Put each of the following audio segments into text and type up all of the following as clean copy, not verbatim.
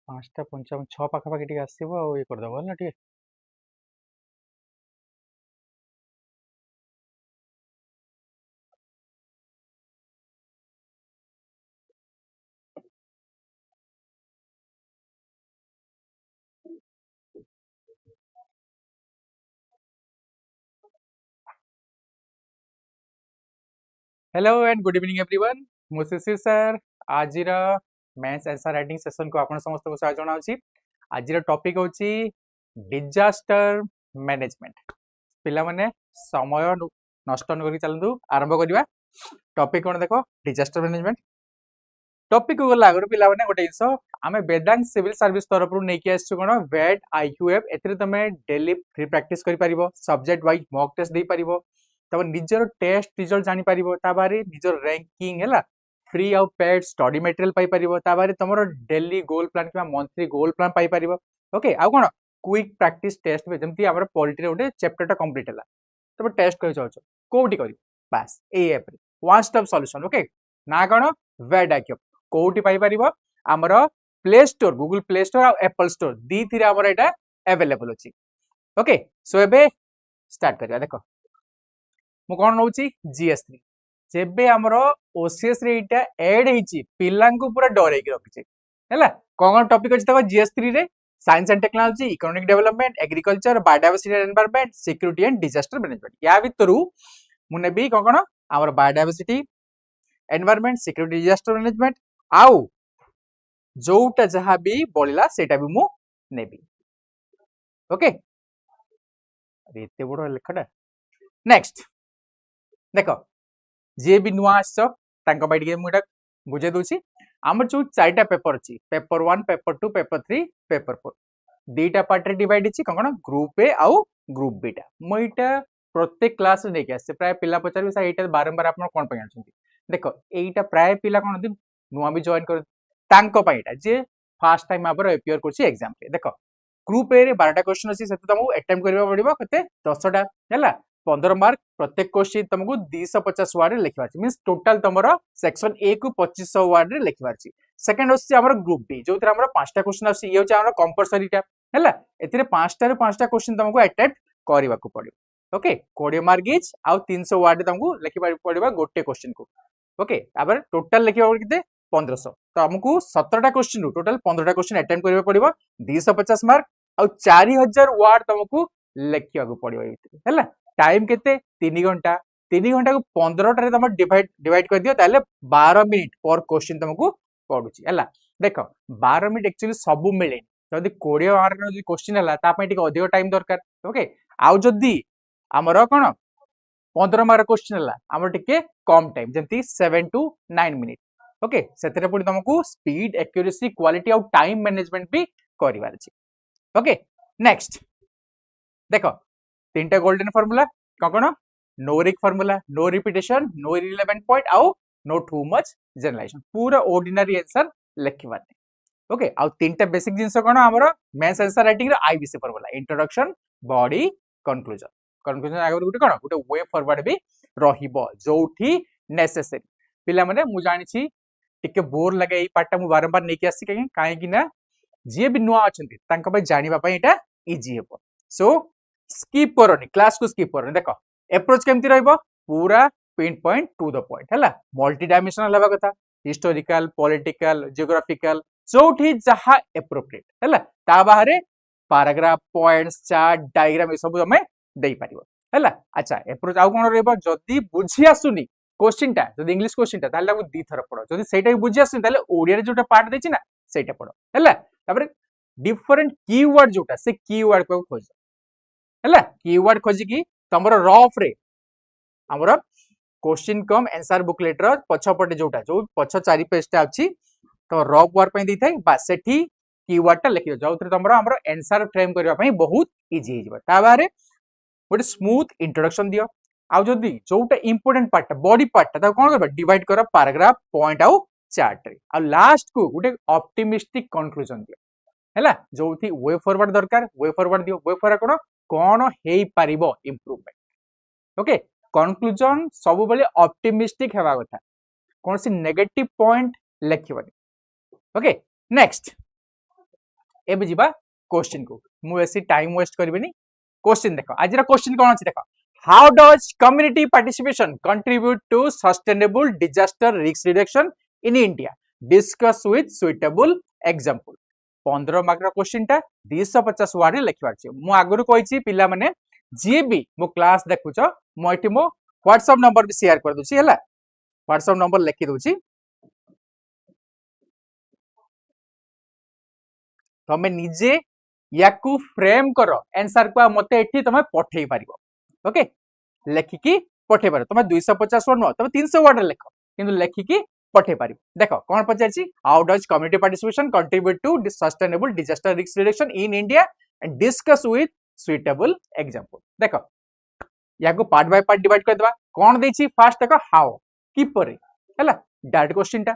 5टा 55 6 पाखापाखि टिके आसीबो आ ये कर दबो ना टिके। Hello and good evening everyone मु शिशिर सर आजिर मैथ्स आंसर राइटिंग सेशन को आपण समस्त को स्वागत जनाउछि। आजिर टॉपिक होछि डिजास्टर मैनेजमेंट। पिला माने समय नष्ट न करी चलंतु आरंभ करिवा। टॉपिक कोन देखो डिजास्टर मैनेजमेंट। टॉपिक को गला आगर पिला माने गोटे इंसो आमे वेदांग सिविल सर्विस तरफ रु नेकी आछु कोन वेट आईक्यूएफ एथिरे तमे डेली फ्री प्रैक्टिस करि परिबो, सब्जेक्ट वाइज मॉक टेस्ट दे परिबो, तब निजर टेस्ट रिजल्ट जानि परिबो, ता बारे निजर रैंकिंग हैला फ्री आउ पेड स्टडी मटेरियल पाई परिबो, ता बारे तमरो डेली गोल प्लान किबा मंथली गोल प्लान पाई परिबो। ओके आउ कोन क्विक प्रैक्टिस टेस्ट में जेमति हमर पॉलिटी रे गोटे चैप्टर टा कंप्लीट हला तब टेस्ट करि चाहछो कोठी करि बस ए ऐप रे वन स्टॉप सॉल्यूशन। ओके ना कोन वेट आईक्यूएफ कोठी पाई परिबो हमर play store Google play store और एप्पल स्टोर दी थी हमर एटा अवेलेबल अछि। ओके सो एबे स्टार्ट करिया देखो मु कोन नउची जीएस3 जेबे हमर ओसीएस रे एटा ऐड हेची पिलांको पूरा डरै के रखिचे हैला कोन टॉपिक अछि तको जीएस3 रे science and technology economic development agriculture biodiversity and environment security and disaster management या भितरु मुने भी कोन हमर biodiversity environment security disaster management आउ जोटा जहाँ भी बोलिला सेटा भी मु नेबी। ओके अरे एते बड़ लेखाटा नेक्स्ट देखो जे भी नुआ आसछ तांको बाइ टिके मु एटा बुझे दोछि। हमर जो चारटा पेपर अछि पेपर 1 पेपर 2 पेपर 3 पेपर 4 दीटा पार्ट रे डिवाइड अछि कोन ग्रुप ए आउ ग्रुप बी टा मु एटा प्रत्येक क्लास रे नेके आसे प्राय पिला पचार सर एटा बारंबार आपण कोन पय आछंती देखो एटा प्राय पिला कोन दिन नुआ भी जॉइन कर तांको पय एटा जे फर्स्ट टाइम आबर अपियर करछि एग्जाम रे देखो ग्रुप ए रे 12टा क्वेश्चन अछि सेते तुमको अटेम्प्ट करबा पड़िबो कते 10टा हैला 15 मार्क प्रत्येक क्वेश्चन तुमको 250 वर्ड रे लिखबा अछि मींस टोटल तमरो सेक्शन ए को 2500 वर्ड रे लिखबा अछि। सेकंड अछि हमर ग्रुप बी जोतिर हमर 5टा क्वेश्चन अछि ये होछि हमर कंपलसरी टा हैला एथिरे 5टा रे 5टा क्वेश्चन तुमको अटेम्प्ट करबा को पड़िबो। ओके 20 मार्क इच आ 300 वर्ड तुमको लिखबा पड़िबो गोटे क्वेश्चन को। ओके आबर टोटल लिखबा किते 1500 तो हमको 17टा क्वेश्चन टोटल 15टा क्वेश्चन अटेम्प्ट करबा पड़िबो 250 मार्क आ 4000 वर्ड तुमको लिखिया को पड़िबो हैला टाइम केते 3 घंटा 3 घंटा को 15 टा रे तुम डिवाइड कर दियो ताले 12 मिनिट पर क्वेश्चन तुमको पडुची हैला देखो 12 मिनिट एक्चुअली सब मिले जदी 20 मार्क रो क्वेश्चन हला ता पय टिके अधिक टाइम दरकार। ओके आउ जदी हमर कोन 15 मार्क क्वेश्चन हला हमर टिके कम टाइम जेंती 7 टू 9 मिनिट। ओके सेतरे पुनी तुमको स्पीड एक्यूरेसी क्वालिटी और टाइम मैनेजमेंट भी करिवार अछि। ओके नेक्स्ट देखो तीनटा गोल्डन फार्मूला कोन नो रिक formula no repetition no irrelevant point आउ नो टू मच जनरलाइजेशन पूरा ऑर्डिनरी आंसर लिखिबा। ओके आउ तीनटा बेसिक जिंस कोन हमर मेंस आंसर राइटिंग रे IBC formula introduction body conclusion conclusion आगर गुटे कोन गुटे वे फॉरवर्ड भी रहिबो जोठी नेसेसरी पिला माने मु जानि छी टिके बोर लगे ई पार्ट मु बारंबार नेकी आसी काहे कि ना जे भी नुआ अछंती तांका पय जानिबा पय एटा इजी हेबो। सो स्किप करनी क्लास को स्किप करनी देखो अप्रोच केमती रहइबो पूरा pin point two the point हैला मल्टी डायमेंशनल लेबा कथा हिस्टोरिकल पॉलिटिकल जियोग्राफिकल जोठी जहा एप्रोप्रिएट हैला ता बाहरे paragraph points chart diagram A सब हमें देई परिबो हैला। अच्छा अप्रोच आउ कोन रहइबो जदी बुझी आसुनी क्वेश्चन टा जदी इंग्लिश क्वेश्चन टा ताले दी थर पढो जदी सेटा भी बुझी आसुनी ताले ओडिया रे जोटा पार्ट देछि ना सेटा पढो हैला तापर डिफरेंट कीवर्ड जोटा से कीवर्ड को खोज हैला कीवर्ड खोजी की तमरो रफ रे हमरो क्वेश्चन कम आंसर बुकलेट रो पछपटे जोटा जो पछ चारि पेज टा अछि तो रफ वर्क पय दी थाई बस सेठी कीवर्ड टा लिखियो जोथरे तमरो हमरो आंसर फ्रेम करबा पय बहुत इजी हिजबो ता बारे गोटे स्मूथ इंट्रोडक्शन दियो आउ जदी जोटा इंपोर्टेंट पार्ट बॉडी पार्ट ता कोन करबा डिवाइड करा पैराग्राफ पॉइंट आउ चार्ट रे आ लास्ट को गोटे ऑप्टिमिस्टिक कंक्लूजन दियो हैला जोथि वे फॉरवर्ड दरकार वे फॉरवर्ड दियो वे फॉरवर्ड कोन हेई परिबो इंप्रूवमेंट। ओके कंक्लूजन सब बेले ऑप्टिमिस्टिक हेबा कथा कोन सी नेगेटिव पॉइंट लिखिबनी। ओके नेक्स्ट एबे जिबा क्वेश्चन को मु ऐसी टाइम वेस्ट करबिनी क्वेश्चन देखो आज क्वेश्चन कौन अछि देखो how does community participation contribute to sustainable disaster risk reduction in India discuss with suitable example 15 mark question टा 250 वर्ड लिखबार अछि मु आगरु कहिछि पिला माने जे भी मो क्लास देखुछ मो एठी मो व्हाट्सएप नंबर भी शेयर कर दूची हला व्हाट्सएप नंबर लिखि दूची तमे निजे याकू फ्रेम करो आंसर को मते एठी तमे पठेई पारिबो ओके लेखिकी पठेई पारो तमे 250 वर्ड न तमे 300 वर्ड लिखो किंतु लेखिकी पठेई पारिबो देखो कोन पचारछि how does community participation contribute to sustainable disaster risk reduction in India and discuss with suitable example देखो याकू पार्ट बाय पार्ट डिवाइड कर देबा कोन देछि फर्स्ट देखो हाउ किपरे हला डायरेक्ट क्वेश्चन टा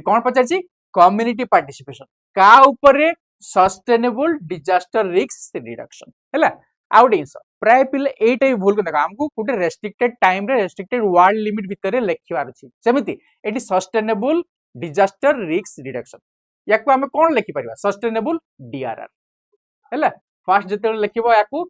कोन पचारछि कम्युनिटी पार्टिसिपेशन का ऊपर सस्टेनेबल डिजास्टर रिस्क रिडक्शन हैला आउट इनस प्राय पिले एटा भी भूल कर हमको गोटे रेस्ट्रिक्टेड टाइम रे रेस्ट्रिक्टेड वर्ड लिमिट भितर लिखिबार अछि सेमिति एटी सस्टेनेबल डिजास्टर रिस्क रिडक्शन याकू हम कोन लिखि परिबा सस्टेनेबल डीआरआर हैला फर्स्ट जते लिखिबो याकू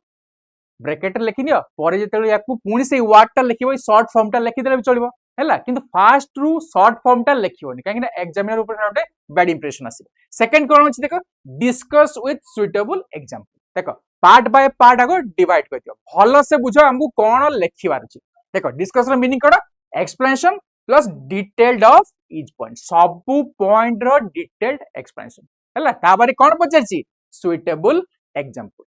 ब्रैकेट लिखि नियो पर जते याकू पुनी से वर्ड टा लिखिबो शॉर्ट फॉर्म टा लिखि देले भी चलिबो हैला किंतु फास्ट रु शॉर्ट फॉर्म टा लिखिबोनी काहे कि एग्जामिनर ऊपर गोटे बैड इंप्रेशन आसी सेकंड कोन अछि देखो डिस्कस विथ सुइटेबल एग्जांपल देखो पार्ट बाय पार्ट आगो डिवाइड कर दियो भलो से बुझो हमको कोन लिखिबार अछि देखो डिस्कस रो मीनिंग कोन explanation plus detailed of each point sub point रो डिटेल्ड एक्सप्लेनेशन हैला ताबारे कोन पछारछि सुइटेबल एग्जांपल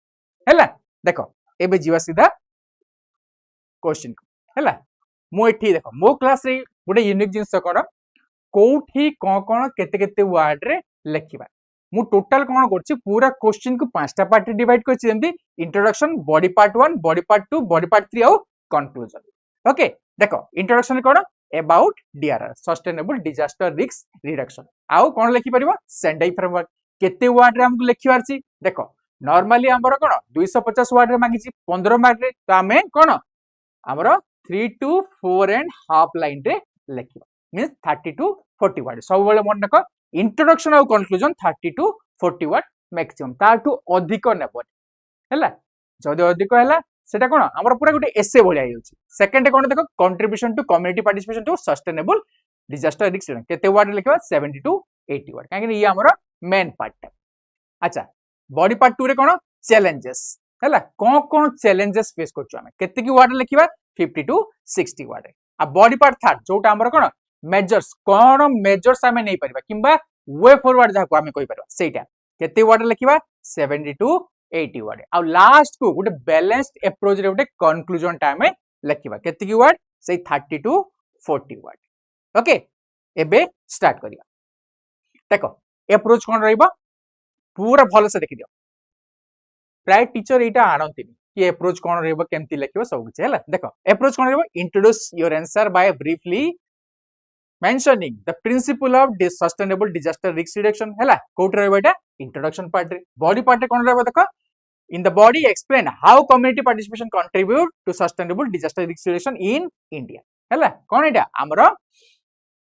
हैला देखो एबे जीवा सीधा क्वेश्चन हैला मो एठी देखो मो क्लास रे गोटे यूनिक जिंस कोन कोठी कोन केते केते वर्ड रे लिखिबा मु टोटल कोन करछि पूरा क्वेश्चन को पांचटा पार्ट डिवाइड करछि जेंति introduction body part 1 body part 2 body part 3 और कंक्लूजन ओके देखो इंट्रोडक्शन कोन about DRR sustainable disaster risk reduction आउ कोन लिखि परिबो सेंडाई फ्रेमवर्क केते वर्ड रे हमको लिखिबार छी देखो नॉर्मली हमरो कोन 250 वर्ड रे मांगी छी 15 मार्क रे तो हमें कोन हमरो 3 to 4 and half line रे लिखिबा मींस 30 to 40 वर्ड सब बेले मन रखो इंट्रोडक्शन और कंक्लूजन 30 to 40 वर्ड मैक्सिमम ताटू अधिक नेबो हैला जदी अधिक हैला सेटा कोन हमर पूरा गोटे एसे भलिया होछि सेकंड कोन देखो contribution to community participation to sustainable disaster risk reduction केते वर्ड लिखबा 70 to 80 वर्ड काहे कि ये हमर मेन पार्ट अच्छा बॉडी पार्ट 2 रे कोन चैलेंजेस हैला कोन चैलेंजेस फेस करछु हम केते की वर्ड लिखिबा 50 to 60 वर्ड आ बॉडी पार्ट थर्ड जोटा हमर कोन मेजर्स कोन मेजर्स हमें नहीं परिबा किबा वे फॉरवर्ड जाको हमें कहि परबा सेटा केते वर्ड लिखिबा 70 to 80 वर्ड आ लास्ट को गोटे बैलेंस्ड अप्रोच रे गोटे कंक्लूजन टाइम में लिखिबा केते की वर्ड से 30 to 40 वर्ड ओके एबे स्टार्ट करिया देखो अप्रोच कोन रहइबा पूरा भलो से देखि दियो प्राय टीचर एटा आनंतिनी कि अप्रोच कोन रहइबा केमती लिखिबा सब कुछ हैला देखो अप्रोच कोन रहइबा introduce your answer by briefly mentioning the principle of sustainable disaster risk reduction हैला कोट रहइबा एटा इंट्रोडक्शन पार्ट रे बॉडी पार्ट रे कोन रहइबा देखो in the body explain how community participation contribute to sustainable disaster risk reduction in India हैला कोन एटा हमरो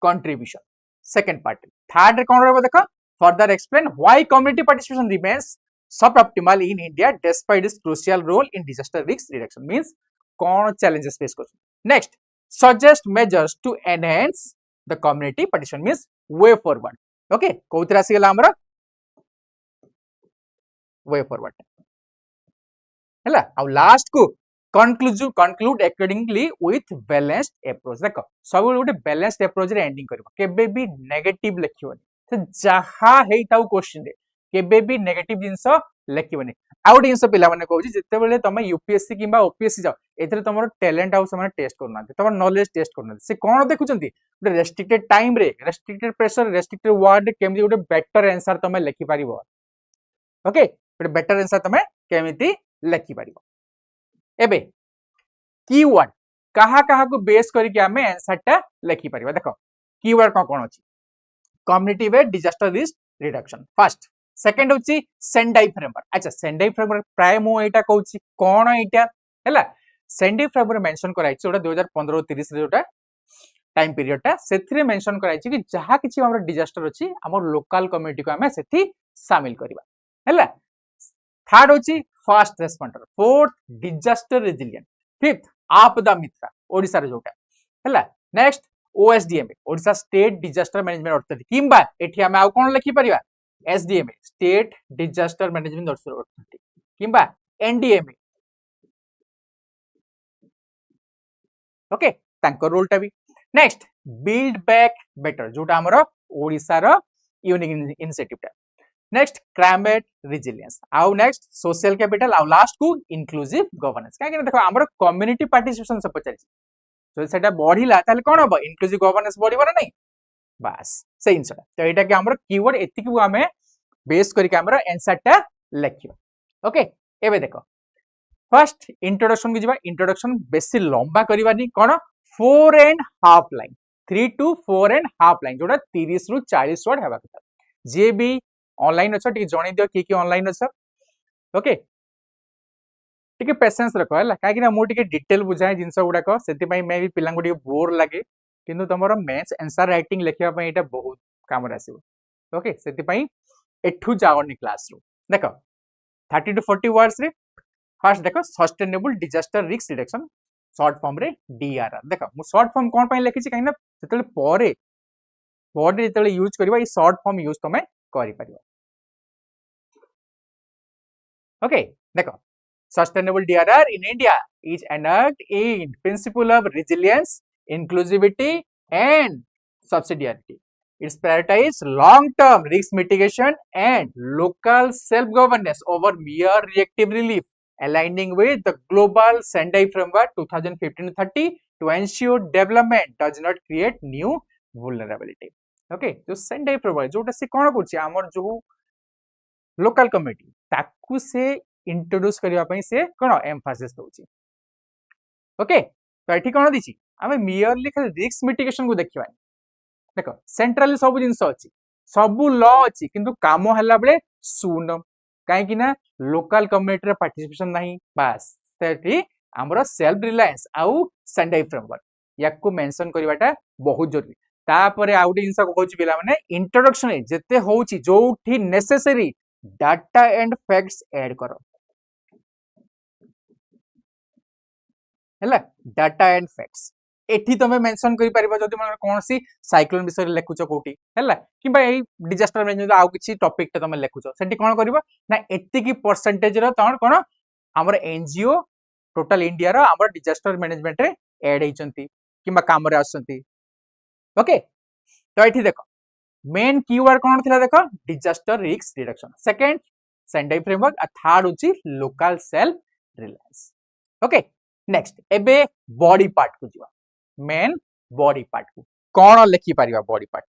contribution second part third रे कोन रहइबा देखो further explain why community participation remains suboptimal in India despite its crucial role in disaster risk reduction means cone challenges face करछ next suggest measures to enhance the community participation means way forward okay कोउतरा सिगला हमरा way forward हैला आ last को conclude accordingly with balanced approach देखो सब गोटे balanced approach रे ending करबो केबे भी नेगेटिव लिखिबोनी से जहा हेइताउ क्वेश्चन रे केबे भी नेगेटिव जिंस लिखिबोनी आउट जिंस पिला माने कहूची जते बेले तमे यूपीएससी किबा ओपीएससी जाओ एथरे तमरो टैलेंट हाउस माने टेस्ट करना तमरो नॉलेज टेस्ट करना से कोन देखुचंती गोटे रेस्ट्रिक्टेड टाइम रे रेस्ट्रिक्टेड प्रेशर रेस्ट्रिक्टेड वर्ड केमि गोटे बेटर आंसर तमे लिखि पारिबो ओके गोटे बेटर आंसर तमे केमिति लिखि पारिबो एबे कीवर्ड कहा को बेस करके हमें आंसर टा लिखि पारिबा देखो कीवर्ड कोन अछि कम्युनिटी वे disaster risk reduction first second होची सेंडाई फ्रेमवर्क अच्छा सेंडाई फ्रेमवर्क प्राय मो एटा कहूची कोन एटा हैला सेंडाई फ्रेमवर्क मेंशन कराई छी ओटा 2015 30 रे जोटा टाइम पीरियड टा सेथरे मेंशन कराई छी कि जहा किछि हमर डिजास्टर अछि हमर लोकल कम्युनिटी को हमें सेथि शामिल करबा हैला थर्ड होची first responder fourth disaster resilient fifth Aapda Mitra Odisha रे जोटा हैला next OSDMA Odisha state disaster management authority किंबा एठी हम आउ कोन लिखि परिबा SDMA state disaster management authority किंबा एनडीएमए ओके तांको रोलटा भी नेक्स्ट बिल्ड बैक बेटर जोटा हमर ओडिसा रो यूनिक इनिशिएटिव टा नेक्स्ट क्लाइमेट रेजिलिएंस आउ नेक्स्ट सोशल कैपिटल आउ लास्ट को इंक्लूसिव गवर्नेंस काहे कि देखो हमर कम्युनिटी पार्टिसिपेशन सब पचारि जो सेटा बढ़िला ताले कोन हो इंक्लूसिव गवर्नेंस बढ़िबो ना नहीं बस से इनसटा तो एटा कि हमर कीवर्ड एति कि हमें बेस करी के हमर आंसर टा लिखियो ओके एबे देखो फर्स्ट इंट्रोडक्शन को जीवा इंट्रोडक्शन बेसी लंबा करबानी कोन 4.5 लाइन 3 to 4.5 लाइन जोटा 30 रु 40 वर्ड हेबा कथा जे भी ऑनलाइन अच्छा टिके जणी दियो की ऑनलाइन अच्छा ओके टिके पेशेंस रखो हला काहे कि ना मो टिके डिटेल बुझाए जिंस गुडा को सेति पई मे भी पिलांग टिके बोर लागे किंतु तमरो मैथ्स आंसर राइटिंग लिखिया पई एटा बहुत काम रासिबो ओके सेति पई एठु जाओनी क्लास रो देखो 30 to 40 वर्ड्स रे फर्स्ट देखो sustainable disaster risk reduction short form रे डीआरआर देखो मु शॉर्ट फॉर्म कोन पई लिखि छि काहे ना सेतले परे परे जेतले यूज करबा ई शॉर्ट फॉर्म यूज तमे करि परिबो ओके देखो sustainable DRR in India is enacted in principle of resilience, inclusivity, and subsidiarity. It's prioritizes long-term risk mitigation and local self-governance over mere reactive relief, aligning with the global Sendai framework 2015-30 to ensure development does not create new vulnerability. Okay, so Sendai framework जोटा से कौन कुछ आमर जो local community ताकू से introduce करिया पई से कोन एम्फासिस दोची ओके तो एठी कोन दिछि हमें मियरली खाली रिस्क मिटिगेशन को देखिबा देखो सेंट्रली सब जिंस अछि सब लॉ अछि किंतु काम हला बळे सुन काहे कि ना लोकल कम्युनिटी रे पार्टिसिपेशन नाही बस तेठी हमरो सेल्फ रिलायंस आउ सेंडई फ्रेमवर्क याकू मेंशन करिवाटा बहुत जरूरी तापरे आउटे जिंस को कहछि बिला माने इंट्रोडक्शन जेते होछि जोठी necessary data and facts add करो हैला डाटा एंड फैक्ट्स एठी तमे मेंशन करि परिबा जदि मन कोनसी साइक्लोन विषय लेखुचो कोठी हैला किबा एई डिजास्टर मैनेजमेंट आउ किछि टॉपिक त तमे लेखुचो सेठी कोन करबा ना एत्ति की परसेंटेज रो तण कोन हमर एनजीओ टोटल इंडिया रो हमर डिजास्टर मैनेजमेंट रे ऐड हेचंती किबा काम रे आसंती ओके तो एठी देखो मेन कीवर्ड कोन थिला देखो disaster risk reduction second Sendai framework आ थर्ड होची local self reliance okay next एबे बॉडी पार्ट को जीवा मेन बॉडी पार्ट को कोन लिखि परिबा बॉडी पार्ट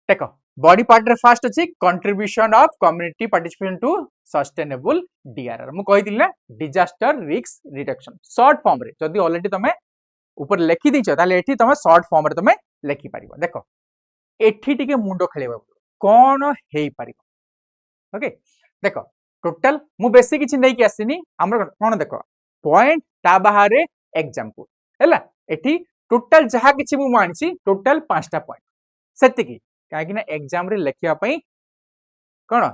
देखो बॉडी पार्ट रे फर्स्ट अछि contribution of community participation to sustainable DRR मु कहि दिले disaster risk reduction short form रे जदी ऑलरेडी तमे ऊपर लिखि दिछ ताले एठी तमे शॉर्ट फॉर्म रे तमे लिखि परिबा देखो एठी टिके मुंडो खेलेबा कोन हेई परिबा ओके देखो टोटल मु बेसी किछि नै कि आसीनी हमर कोन देखो पॉइंट ता बाहर एग्जांपल हैला एठी टोटल जहा किछि मु मानछि टोटल 5टा पॉइंट सेति की काहे कि ना एग्जाम रे लेखिया पई कोन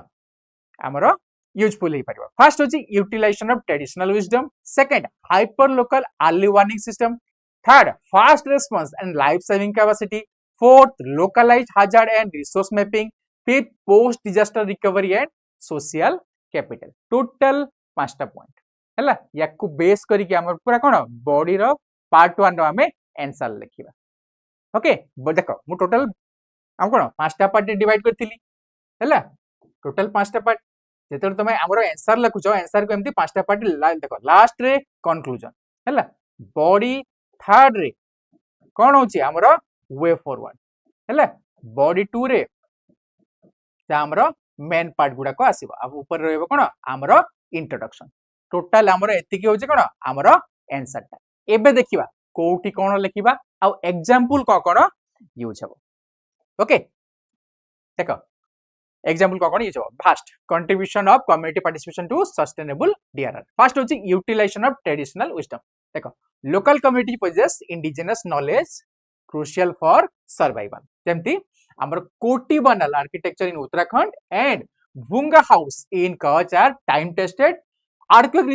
हमरो यूजफुल हे परिबा फर्स्ट होची utilisation of traditional wisdom second hyper local early warning system third first response and life saving capacity fourth localised hazard and resource mapping fifth post disaster recovery and social capital total 5टा point हैला याकू base करी के हमर पूरा कोन body रो part 1 रो हमें answer लिखिबा okay देखो मु टोटल हम कोन 5टा पार्ट डिवाइड करथिली हैला टोटल 5टा पार्ट जेतर तमे हमरो आंसर लिखुछो आंसर को एमती 5टा पार्ट देखो लास्ट रे कंक्लूजन हैला बॉडी थर्ड रे कोन होची हमरो वे फॉरवर्ड हैला बॉडी 2 रे ता हमरो मेन पार्ट गुडा को आसीबा अब ऊपर रहबो कोन हमरो इंट्रोडक्शन टोटल हमरो एति की होची कोन हमरो आंसर ता एबे देखिबा कोठी कोन लिखिबा आ एग्जांपल को कोन यूज हबो ओके देखो एग्जांपल को कोन यूज हबो first contribution of community participation to sustainable DRR first होची यूटिलाइजेशन ऑफ ट्रेडिशनल विजडम देखो local community possess indigenous knowledge crucial for survival जेमती हमर Koti Banal architecture in Uttarakhand and Bunga house in Kutch are time tested earthquake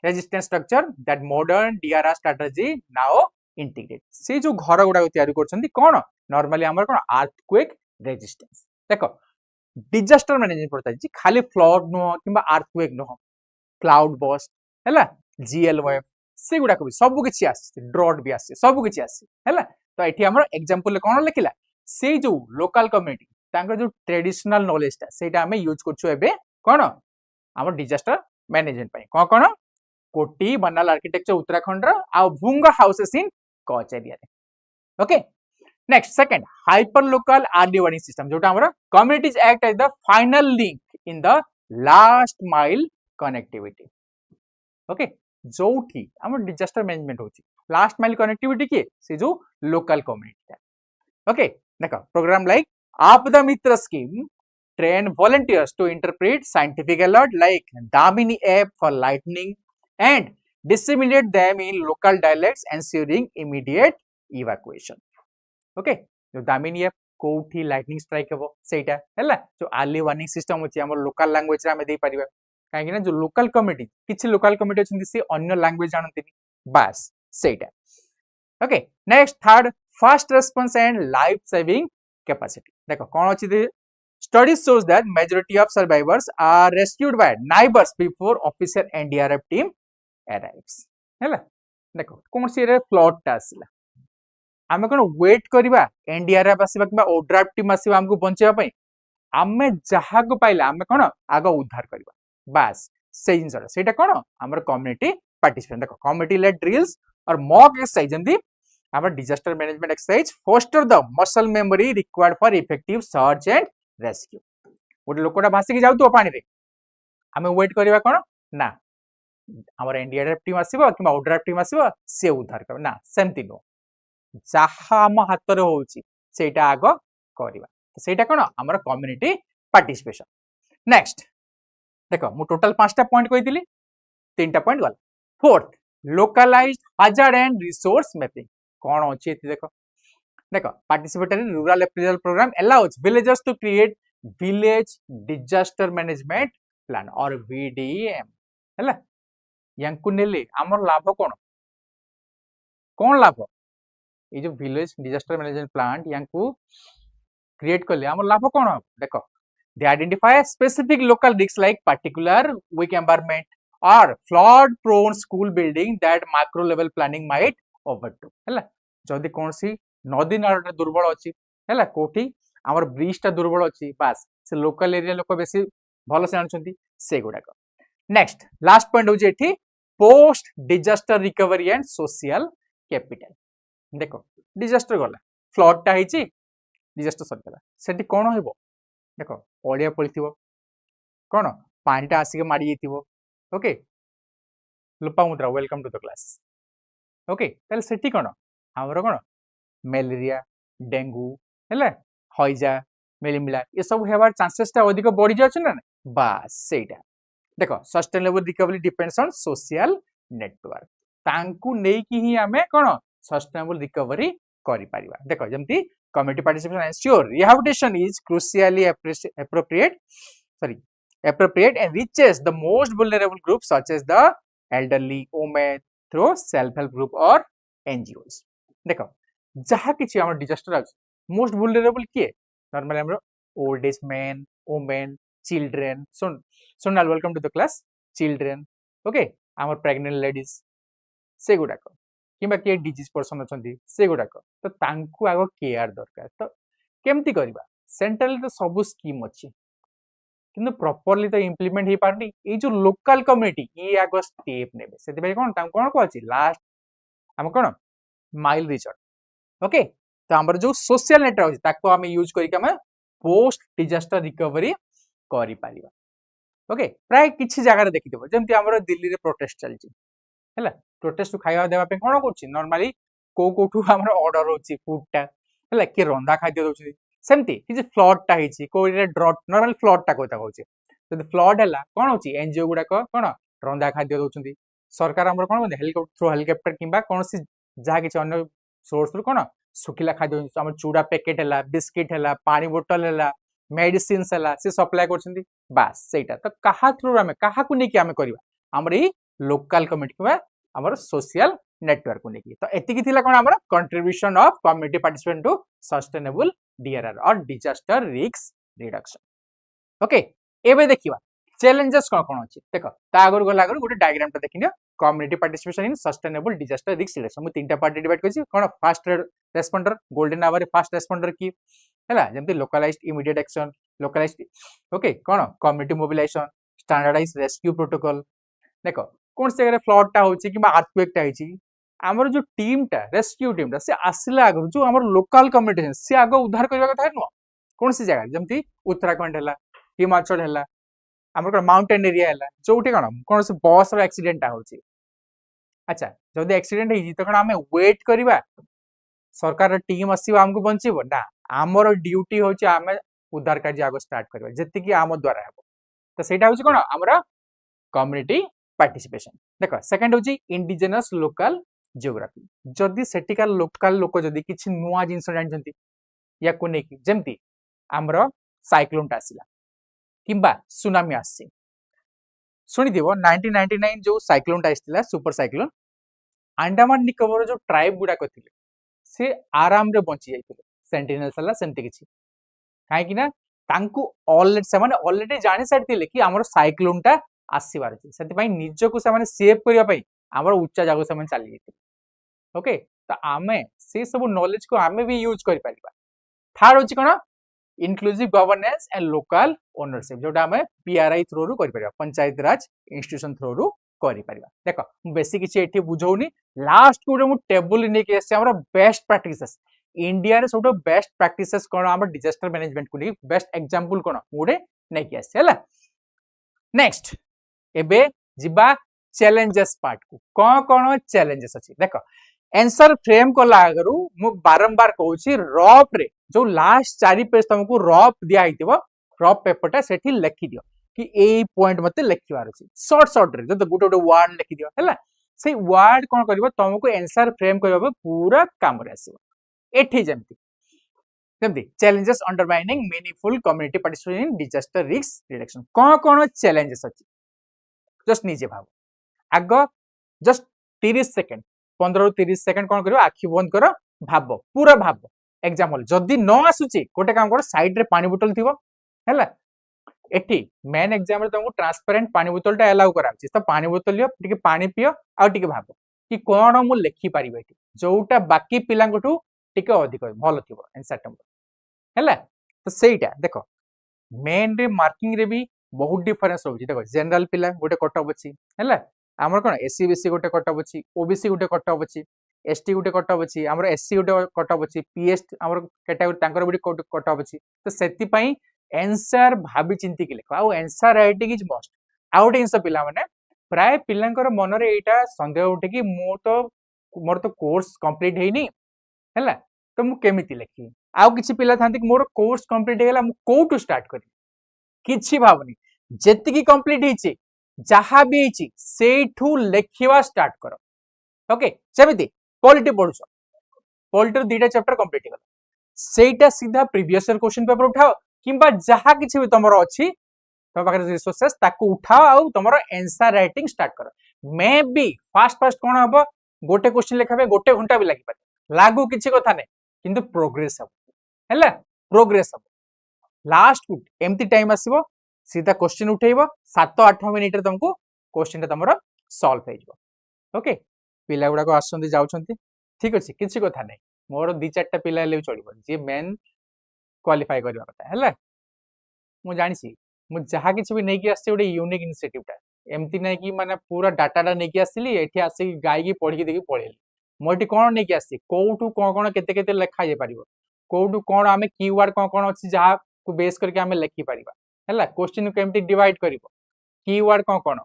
resistant structure that modern DRR strategy now integrate. से जो घर गुडा तैयारी करछन्ती कोन normally हमर कोन earthquake resistance देखो disaster management पड़ता है खाली फ्लड नुह कि अर्थक्वेक नुह क्लाउड बस्ट है जीएलओएफ से गुडा सब किसी ड्रॉट भी आसे सब किसी है तो ये आम एग्जांपल कौन लिखला से जो लोकल कम्युनिटी जो ट्रेडिशनल नॉलेज टा सेटा हमें यूज करछु एबे कौन आम डिजास्टर मैनेजमेंट पाई कौन कौन कोटी बनाल आर्किटेक्चर उत्तराखंड आ Bhunga houses in Kutch area रे okay next second hyper local early warning system जोटा हमर communities act as the final link in the last mile connectivity okay जोठी हमर डिजास्टर मैनेजमेंट होची लास्ट माइल कनेक्टिविटी के से जो लोकल कम्युनिटी ओके देखो programme like Aapda Mitra scheme train volunteers to interpret scientific alert like Damini app for lightning and disseminate them in local dialects ensuring immediate evacuation okay जो Damini app कोठी lightning strike हेबो सेटा हैला जो अर्ली वार्निंग सिस्टम अछि हमर local language रे हमें दे परिबा काहे कि ना जो लोकल कम्युनिटी किछि लोकल कम्युनिटी अछंती से अन्य लैंग्वेज जानंती बस सेटा okay next third first response and life saving capacity देखो कोन अछि studies shows that majority of survivors are rescued by neighbors before officer NDRF team arrives हैला देखो कोन से रे फ्लड टा आसला आमे कोन वेट करबा एनडीआरएफ आसीबा किबा ओड्राफ्ट टीम आसीबा हमकु बंचेबा पई आमे जहा को पाइला आमे कोन आगो उद्धार करबा बस से जिनसरा सेटा कोन हमर कम्युनिटी पार्टिसिपेट देखो कम्युनिटी लेड ड्रिल्स और मॉक एक्सरसाइज जंदी हमर disaster management exercise foster the muscle memory required for effective search and rescue गोटे लोकटा भासिकी जाउतो पानी रे आमे वेट करबा कोन ना हमर एनडीआरएफ टीम आसीबा किबा ओड्राफ्ट टीम आसीबा से उद्धार कर ना सेमति नो जहा हम हाथ रे होउची सेटा आगो करबा सेटा कोन हमर कम्युनिटी पार्टिसिपेशन नेक्स्ट देखो मु टोटल 5टा पॉइंट कहि दिली 3टा पॉइंट गला fourth localised hazard and resource mapping कोन अछि एति देखो देखो participatory rural appraisal programme allows villagers to create village disaster management plan or VDM हैला यांकु नेले हमर लाभ कोन लाभ ये जो विलेज डिजास्टर मैनेजमेंट प्लान यांकु क्रिएट करले हमर लाभ कोन हो देखो they identify specific local risks like particular weak environment or flood prone school building that macro level planning might overdo हैला जदी कोनसी नदी नाळटा दुर्बल अछि हैला कोठी हमर ब्रिज ता दुर्बल अछि बस से लोकल एरिया लोक बेसी भलो से जानछंती से गुडाक नेक्स्ट लास्ट पॉइंट हो जेठी post disaster recovery and social capital देखो डिजास्टर गला फ्लड ता हिची डिजास्टर सरकला सेठी कोन होइबो देखो ओडिया पळिथिबो कोन पानीटा आसी के माडी जेतिबो okay Lopamudra welcome to the class okay तल सेठी कोन हमरो कोन मलेरिया डेंगू हैला हइजा मेलिमिला ये सब हेबार चांसेस ता अधिक बढ़ी जाछ ना बस सेटा देखो sustainable recovery depends on social network तांकु नै कि ही हमें कोन सस्टेनेबल रिकवरी करि परिबा देखो जेमति community participation ensure rehabilitation is crucially appropriate and reaches the most vulnerable groups such as the elderly women through self help group or NGOs देखो जहा किछि हमर डिजास्टर आछ मोस्ट वुलनरेबल के नॉर्मली हमर old age man women children Sonal welcome to the class children okay हमर pregnant ladies से गुडाक किबा के डिजीज पर्सन अछंती से गुडाक तो तांकु आगो केयर दरकार तो केमति करबा सेंट्रल तो सब स्कीम अछि किंतु प्रॉपर्ली तो इंप्लीमेंट ही पारनी ए जो लोकल कम्युनिटी ई आगो स्टेप नेबे सेति भाई कोन तां कोन को अछि लास्ट हम कोन माइल रिचर्ड ओके तो हमर जो सोशल नेटवर्क अछि ताको हम यूज करि के हम पोस्ट डिजास्टर रिकवरी करि पारिबा ओके प्राय किछि जगह रे देखि देबो जेमति हमर दिल्ली रे प्रोटेस्ट चलछि हैला प्रोटेस्ट खाଇବା देबा पे कोन करछि नॉर्मली कोठू हमर ऑर्डर होछि फूड टा हैला के रंधा खाद्य दोछि सेमति कि जे फ्लड टा हिछि कोइरे ड्रॉट नॉर्मल फ्लड टा कोता होछि जदि फ्लड हैला कोन होछि एनजीओ गुडा कोन रंधा खाद्य दोछंती सरकार हमर कोन हेलीकॉप्टर थ्रू हेलीकॉप्टर किबा कोनसी जहा किछि अन्य सोर्स रु कोन सुखिला खाद्य हम चूड़ा पैकेट हैला बिस्किट हैला पानी बोतल हैला मेडिसिन से सप्लाई कर बास सेटा तो कहा थ्रू आम क्या आम करवा आमर ये लोकल कम्युनिटी आमर सोशल नेटवर्क को लेकिन तो एतिकी थिला कोन आमर contribution of community participant to sustainable DRR और डिजास्टर रिस्क रिडक्शन ओके एबे देखिबा चैलेंजेस कोन अछि देखो ता आगर गला आगर गोटे डायग्राम ता देखिनियो community participation in sustainable disaster risk reduction मु तीनटा पार्ट डिवाइड करछि कोन first responder golden hour first responder की हैला जेमति localised immediate action localised okay कोन community mobilisation standardised rescue protocol देखो कौन से जगह फ्लड टा होची कि अर्थक्वेक टा होची हमर जो टीम टा रेस्क्यू टीम टा से आसला आगर जो हमर लोकल कम्युनिटी से आगो उद्धार करबा कथा न कौन सी जगह जेमति उत्तराखंड हैला हिमाचल हैला हमर माउंटेन एरिया हैला जोठी कौन से बस रो एक्सीडेंट टा होची अच्छा जदि एक्सीडेंट होई तो कण हमें वेट करबा सरकार टीम आसीबा हमको बंचीबो ना हमर ड्यूटी होची हमें उद्धार कार्य आगो स्टार्ट करबा जति कि आम द्वारा हेबो तो सेटा होची कोन हमरा कम्युनिटी पार्टिसिपेशन देखो सेकंड होची इंडिजिनस लोकल जियोग्राफी जदि सेटिकल लोकल लोक जदि किछि नुवा जिंस जानछंती या को नेकी जेमती हमरो साइक्लोन टा आसिला किंबा सुनामी आसी सुनी दिबो 1999 जो साइक्लोन टा आइस्तिला सुपर साइक्लोन अंडमान निकोबर जो ट्राइब गुडा कथिले से आराम रे बंची जाइतिले सेंटिनल सला सेमती किछि काहे कि ना तांकू ऑलरेडी से माने ऑलरेडी जानि सारतिले कि हमरो साइक्लोन टा आसीबार अछि सेति पई निज को से माने सेव करिया पई हमरो उच्चा जागो से माने चली जाइतिले ओके तो आमे से सब नॉलेज को आमे भी यूज करि परिबा थर्ड होछि कोन inclusive governance and local ownership जोटा आमे पीआरआई थ्रू रु करि परिबा पंचायत राज इंस्टीट्यूशन थ्रू रु करि परिबा देखो बेसी किछि एठी बुझौनी लास्ट को मु टेबल ने के से हमरा बेस्ट प्रैक्टिसेस इंडिया रे सब बेस्ट प्रैक्टिसेस कोन हमर डिजास्टर मैनेजमेंट को बेस्ट एग्जांपल कोन मुडे नै के आसे हला नेक्स्ट एबे जिबा चैलेंजेस पार्ट को कोन चैलेंजेस अछि देखो आंसर फ्रेम कला आगरु मु बारंबार कहूची रफ रे जो लास्ट 4 पेज तुमको रफ दिया हितिबो रफ पेपरटा सेठी लिखि दियो कि ए पॉइंट मते लिखिवार अछि शॉर्ट शॉर्ट रे जद गुटे गुटे वर्ड लिखि दियो हला से वर्ड कोन करबो तुमको आंसर फ्रेम करबो पूरा काम रे आसीबो एठी जेमति challenges undermining meaningful community participation in disaster risk reduction कोन चैलेंजेस अछि जस्ट निजे भाव आगो जस्ट 30 सेकंड 15 रु 30 सेकंड कोन करियो आखि बंद करो भाबो पूरा भाबो एग्जांपल जदी न आसुची गोटे काम करो साइड रे पानी बोतल थिबो हैला एठी मेन एग्जाम रे तुमको ट्रांसपेरेंट पानी बोतल टा अलाउ कराउची तो पानी बोतल लियो टिके पानी पियो आ टिके भाबो कि कोन मु लेखि पारिबो एठी जोटा बाकी पिलांगठू टिके अधिक भलो थिबो आंसर टा हैला तो सेटा देखो मेन रे मार्किंग रे भी बहुत डिफरेंस होची देखो जनरल पिला गोटे कटअप अछि हैला हमर कोन एससी बीसी गोटे कटअप अछि ओबीसी गोटे कटअप अछि एसटी गोटे कटअप अछि हमर एससी गोटे कटअप अछि पीएस हमर कैटेगरी तांकर गोटे कटअप अछि तो सेति पई आंसर भाबी चिंती के लिखो आ आंसर राइटिंग इज मस्ट आउट इन सब पिला माने प्राय पिलांकर मन रे एटा संदेह उठे कि मोर तो कोर्स कंप्लीट हेनी हैला तो मु केमिति लिखि आउ किछि पिला थांती कि मोर कोर्स कंप्लीट हेला मु कोटू स्टार्ट करी किछि भावनी जेतिकी कंप्लीट हेछि जहा भी हेछि सेठू लेखिवा स्टार्ट करो ओके सेमिति पॉलिटी पढुछो पॉलिटी दुईटा चैप्टर कंप्लीट गला सेटा सीधा प्रीवियस ईयर क्वेश्चन पेपर उठाओ किंबा जहा किछि भी तमरो अछि तम पाखरे रिसोर्सेस ताकू उठाओ आ तमरो आंसर राइटिंग स्टार्ट करो मे बी फास्ट कोन हबो गोटे क्वेश्चन लिखाबे गोटे घंटा भी लागि पारे लागू किछि कथा नै किंतु प्रोग्रेस हबो हैला प्रोग्रेस हबो लास्ट को एम्ति टाइम आसीबो सीधा क्वेश्चन उठेइबो 7-8 मिनिट रे तुमको क्वेश्चन ता तमरो सॉल्व हे जबो ओके पिला गुडा को आसंती जाउछंती ठीक अछि किछि कथा नै मोर 2-4टा पिला ले चलिबो जे मेन क्वालिफाई करबा कथा हैला मु जानिसी मु जहा किछि भी नै कि आसी ओडे यूनिक इनिशिएटिव ता एम्ति नै कि माने पूरा डाटा नै कि आसीली एठी आसी गाई की पढी की देखि पळेली मोटी कोन नै कि आसी कोठू कोन केते केते लेखा जे परिबो कोठू कोन आमे कीवर्ड कोन अछि जहा को बेस करके आमे लेखि परिबा हैला क्वेश्चन केमति डिवाइड करिवो कीवर्ड कोन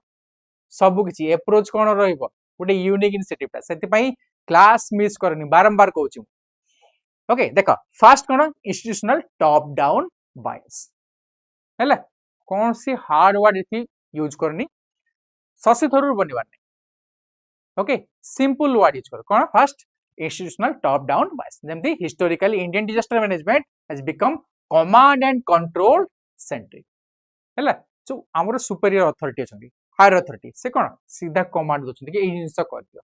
सब किछि अप्रोच कोन रहइबो गोटे यूनिक इनिशिएटिव ता सेति पई क्लास मिस करनी बारंबार कहूची ओके देखो फर्स्ट कोन इंस्टीट्यूशनल टॉप डाउन बायस हैला कौन सी हार्ड वर्ड इथि यूज करनी ससी थरू बनिबार नै ओके सिंपल वर्ड यूज कर कोन first institutional top down bias जेमति historically Indian disaster management has become command and control centric हैला जो हमर सुपीरियर अथॉरिटी अछंती हायर अथॉरिटी से कोन सीधा कमांड दोछंती कि ए जिंस कर दियो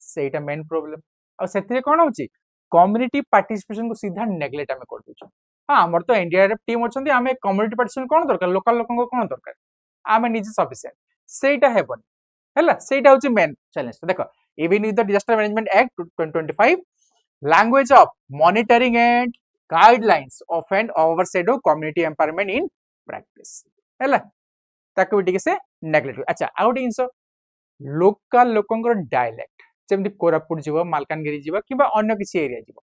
सेटा मेन प्रॉब्लम आ सेते कोन होची कम्युनिटी पार्टिसिपेशन को सीधा नेग्लेक्ट आमे कर दोछ हां हमर तो एनडीआरएफ टीम अछंती आमे कम्युनिटी पार्टिसिपेशन कोन दरकार लोकल लोकन को कोन दरकार आमे निजे सफिशिएंट सेटा हेबन हैला सेटा होची मेन चैलेंज देखो even with the disaster management act 2025 language of monitoring and guidelines often overshadow community empowerment in practice हैला ताको बिटिके से नेग्लेक्ट अच्छा आउट इंस लोकल लोकंगर डायलेक्ट जेमति कोरापुट जीव मालकानगिरी जीव किबा अन्य किसी एरिया जीव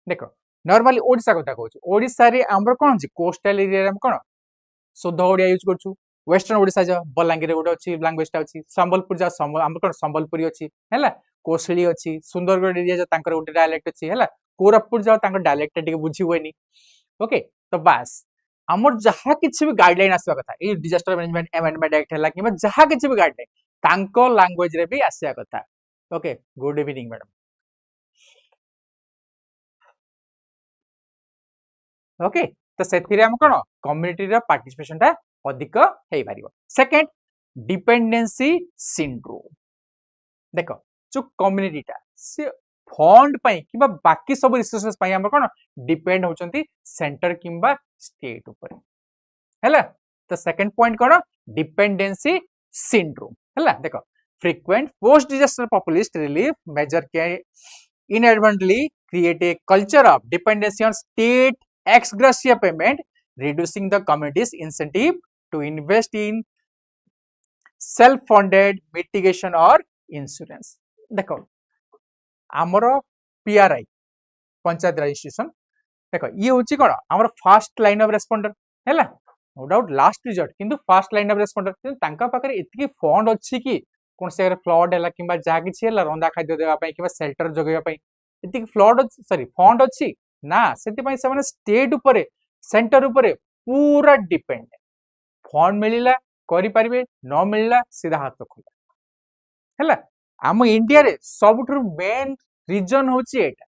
देखो नॉर्मली ओडिसा कथा कहू ओडिसा रे हमर कोन छी कोस्टल एरिया रे हम कोन शुद्ध ओडिया यूज करछु वेस्टर्न ओडिसा जा बलांगीर गोटे अछि लैंग्वेज टा अछि संबलपुर जा हमर कोन संबलपुरी अछि हैला कोसली अछि सुंदरगढ़ एरिया जा तांकर गोटे डायलेक्ट अछि हैला कोरापुट जा तांकर डायलेक्ट टिके बुझी होएनी ओके तो बस हमर जहा किछि भी गाइडलाइन आसवा कथा ए डिजास्टर मैनेजमेंट अमेंडमेंट एक्ट हैला किबा जहा किछि भी गाइडलाइन तांको लैंग्वेज रे भी आसया कथा okay good evening madam okay तो सेथिरे हम कोन कम्युनिटी रा पार्टिसिपेशन ता अधिक हेई पारिबो सेकंड डिपेंडेंसी सिंड्रोम देखो जो कम्युनिटी टा से फंड पई किबा बाकी सब रिसोर्सेस पई हम कोन डिपेंड होचंती सेंटर किबा स्टेट ऊपर हैला तो सेकंड पॉइंट कोन डिपेंडेंसी सिंड्रोम हैला देखो frequent post disaster populist relief measure can inadvertently create a culture of dependency on state ex gratia payment reducing the community's incentive to invest in self funded mitigation or insurance देखो आमर PRI panchayat raj institution देखो ये होची कोन आमर first line of responder हैला no doubt last result किंतु first line of responder तांका पाखरे इतकी फंड अछि कि कोन से फ्लड हैला किबा जा किछि हैला रंदा खाद्य देबा पई किबा शेल्टर जगैबा पई इतकी फ्लड सॉरी फंड अछि ना सेति पई से माने स्टेट ऊपर सेंटर ऊपर पूरा डिपेंड फंड मिलिला करि परिबे न मिलिला सीधा हाथ खोला हैला आम इंडिया रे सबुठुर मेन रीजन होची एटा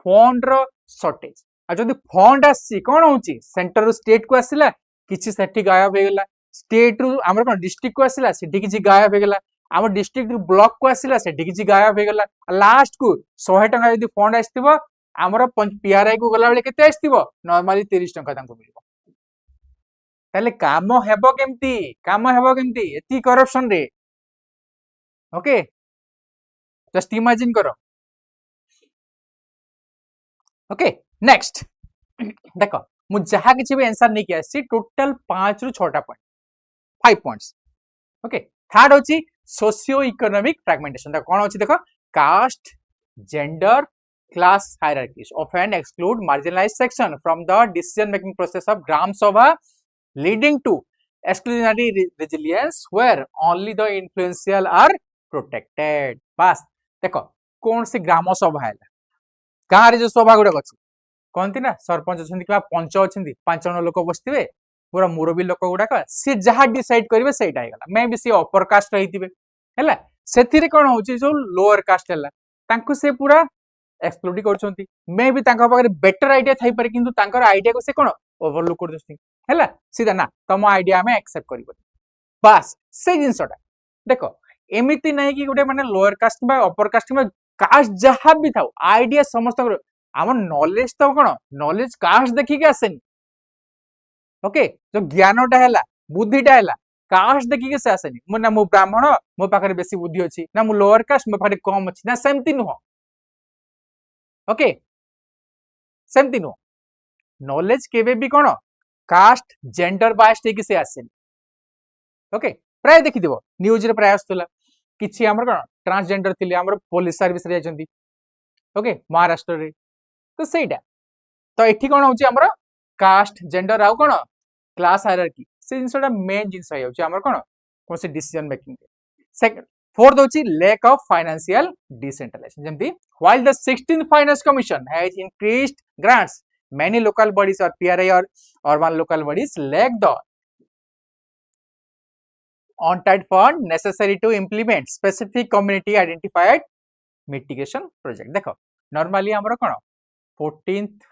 फंड रो शॉर्टेज आ जदी फंड आसी कोन होची सेंटर रो स्टेट को आसिला किछि सेठी गायब हो गेला स्टेट रु हमर कोन डिस्ट्रिक्ट को आसिला सेठी किछि गायब हो गेला हमर डिस्ट्रिक्ट रु ब्लॉक को आसिला सेठी किछि गायब हो गेला लास्ट को 100 टका जदी फंड आस्तिबो हमर पीआरआई को गला बेले केते आस्तिबो नॉर्मली 30 टका तांको मिलबो ताले काम हेबो केमती एती करप्शन रे ओके जस्ट इमेजिन करो ओके नेक्स्ट देखो मु जहा किछि भी आंसर नै कि आसी टोटल 5 रु 6 टा पॉइंट 5 पॉइंट्स ओके थर्ड होची सोशियो इकोनॉमिक फ्रैगमेंटेशन देखो कोन होची देखो caste gender class hierarchies often exclude marginalised section from the decision making process of gram sabha leading to exclusionary resilience where only the influential are protected बस देखो कौन सी ग्राम सभा है गाँव रे जो सभा गुड़ाक अच्छी कहती ना सरपंच अच्छा कि पंच अच्छा 5 जन लोक बसते पूरा मुरबी लोक गुड़ाक सी जहाँ डिसाइड करेंगे सहीटा होगा मे भी सी अपर कास्ट रही है से कौन हो जो लोअर कास्ट है से पूरा एक्सक्लूड कर मे भी बेटर आइडिया थी पारे किंतु आइडिया को से कौन ओवरलुक कर है सीधा ना तुम आइडिया आम एक्सेप्ट कर बास से जिनसटा देखो एमती ना कि गोटे माने लोअर कास्ट कि अपर कास्ट कि कास्ट जहाँ भी था आइडिया समस्त आम नॉलेज तो कौन नॉलेज कास्ट देखिक आसेनी ओके जो ज्ञानटा है बुद्धिटा है कास्ट देखिक से आसेनी मु ना मु ब्राह्मण मो पाखे बेसी बुद्धि अच्छी ना मु लोअर कास्ट मो पाखे कम अच्छी ना सेमती नुह ओके सेमती नुह नॉलेज केबे भी कौन कास्ट जेंडर बायस्ड होगी से आसेनी ओके प्राय देखिथिबो न्यूज रे प्राय आस्तला किछि हमर कोन ट्रांसजेंडर थिले हमर पुलिस सर्विस रे जाचंती ओके महाराष्ट्र रे तो सेटा तो एठी कोन होची हमर कास्ट जेंडर आउ कोन क्लास हायरार्की से जिनसटा मेन जिनस होची हमर कोन कोन से डिसीजन मेकिंग सेकंड फोर्थ होची लैक ऑफ फाइनेंशियल डिसेंट्रलाइजेशन जेमती while the 16th finance commission has increased grants many local bodies or PRI or urban local bodies lack the on-tight fund necessary to implement specific community identified mitigation project देखो normally हमरो कोन 14th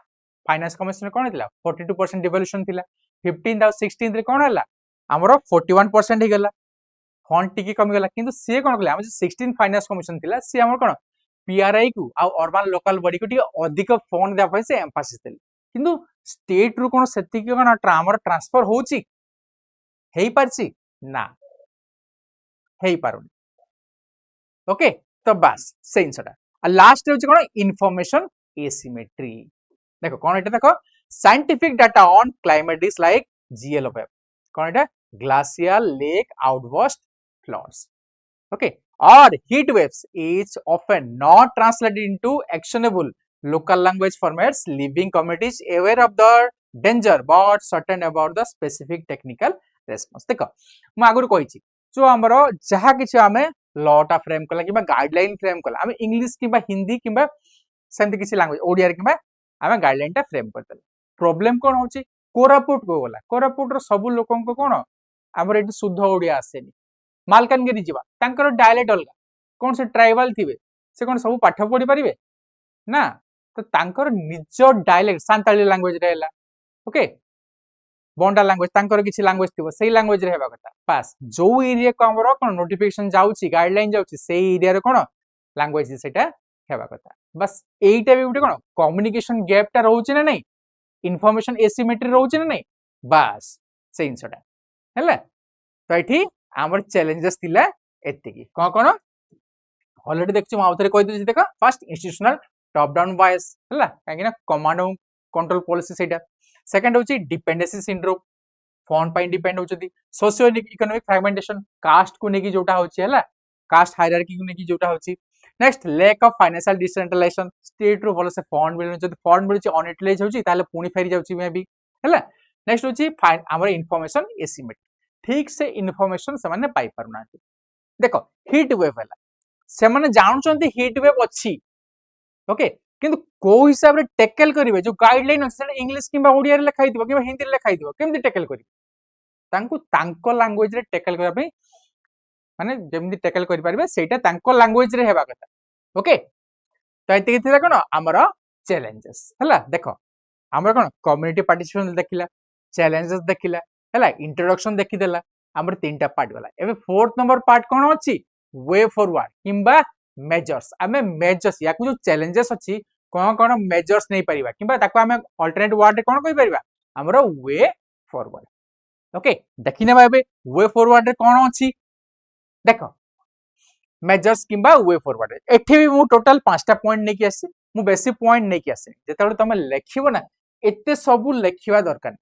finance commission कौन थिला 42% devolution थिला 15th और 16th रे कौन हला हमरो 41% ही गला फंड टिकी कमी गला किंतु से कौन कले हम 16 फाइनेंस कमिशन थिला से हमर कौन पीआरआई को आ अर्बन लोकल बॉडी को अधिक फंड दे से एम्फासिस देले किंतु स्टेट रु कौन सेति कौन हमर ट्रांसफर होची हेई पारची ना हेई पारुनी ओके तो बस से इनसटा लास्ट होची कौन इन्फॉर्मेशन एसिमेट्री देखो कौन एटा देखो scientific data on climate is like GLOF कौन एटा glacial lake outburst floods okay or heat waves is often not translated into actionable local language formats leaving communities aware of the danger but certain about the specific technical response देखो मैं आगुर कहिछि जो हमरो जहा किछ हमें लॉटा frame कला किबा guideline frame कला हमें इंग्लिश किबा हिंदी किबा सेमति किछ लैंग्वेज ओडिया रे किबा हमें गाइडलाइन टा फ्रेम करतले प्रॉब्लम कोन होछि कोरापुट को गला कोरापुट रो सब लोकन को कोन हमर एटी शुद्ध ओडिया आसेनी मालकानगिरी जीवा तांकर डायलेक्ट अलगा कौन से ट्राइबल थिबे से कौन सब पाठ पढ़ी पारिबे ना तो तांकर निज डायलेक्ट सांताली लैंग्वेज रे हला ओके बंडा लैंग्वेज तांकर किछि लैंग्वेज थिबो सेही लैंग्वेज रे हेबा कथा पास जो एरिया को हमर कोन नोटिफिकेशन जाउची गाइडलाइन जाउची सेही एरिया रे कोन लैंग्वेज सेटा हेबा कथा बस एईटा भी उठे कोन कम्युनिकेशन गैप टा रहउची ना नहीं इन्फॉर्मेशन एसिमेट्री रहउची ना नहीं बस से इनसटा हला तो एठी आमर चैलेंजेस थिला एतिकी कोन कोन ऑलरेडी देखछु आउथरे कहि दिछि देखा first institutional top down bias हला कागिना कमांड एंड कंट्रोल पॉलिसी सेटा सेकंड होछि डिपेंडेंसी सिंड्रोम फंड पाइ डिपेंड होचदी सोशियो इकोनॉमिक फ्रैगमेंटेशन कास्ट को नेकी जोटा होछि हला कास्ट हायरार्की को नेकी जोटा होछि next lack of financial decentralisation state रो भलो से फंड मिलन जदी फंड मिलछि अनयूटिलाइज होछि ताले पुनी फेरी जाउछि मे बी हला नेक्स्ट होछि हमर इंफॉर्मेशन एस्टिमेट ठीक से इन्फॉर्मेशन से माने पाई पारुना देखो हीट वेव हला से माने जानउचंती हीट वेव अछि ओके किंतु को हिसाब रे टैकल करिवे जो गाइडलाइन अछि से इंग्लिश किबा ओडिया रे लिखाइ दिबो किबा हिंदी रे लिखाइ दिबो केमति टैकल करिवे तांको तांको लैंग्वेज रे टैकल करबा पे माने जेमति टैकल करि परिबे सेटा तांको लैंग्वेज रे हेबा कथा ओके तो एति थिला कोन हमर चैलेंजेस हला देखो हमर कोन कम्युनिटी पार्टिसिपेशन देखिला चैलेंजेस देखिला हला इंट्रोडक्शन देखि देला हमर तीनटा पार्ट गला एबे फोर्थ नंबर पार्ट कोन अछि वे फॉरवर्ड किबा मेजर्स हमें मेजर्स या जो चैलेंजेस अछि कोन कोन मेजर्स नै परिबा किबा ताको हमें अल्टरनेट वर्ड रे कोन कहि परिबा हमर वे फॉरवर्ड ओके देखिने बाबे वे फॉरवर्ड रे कोन अछि देखो मेजर्स किबा वे फॉरवर्ड एठी भी मु टोटल 5टा पॉइंट नै कि आसी मु बेसी पॉइंट नै कि आसी जेतबे तमे लेखिबो ना एते सब लेखिबा दरकार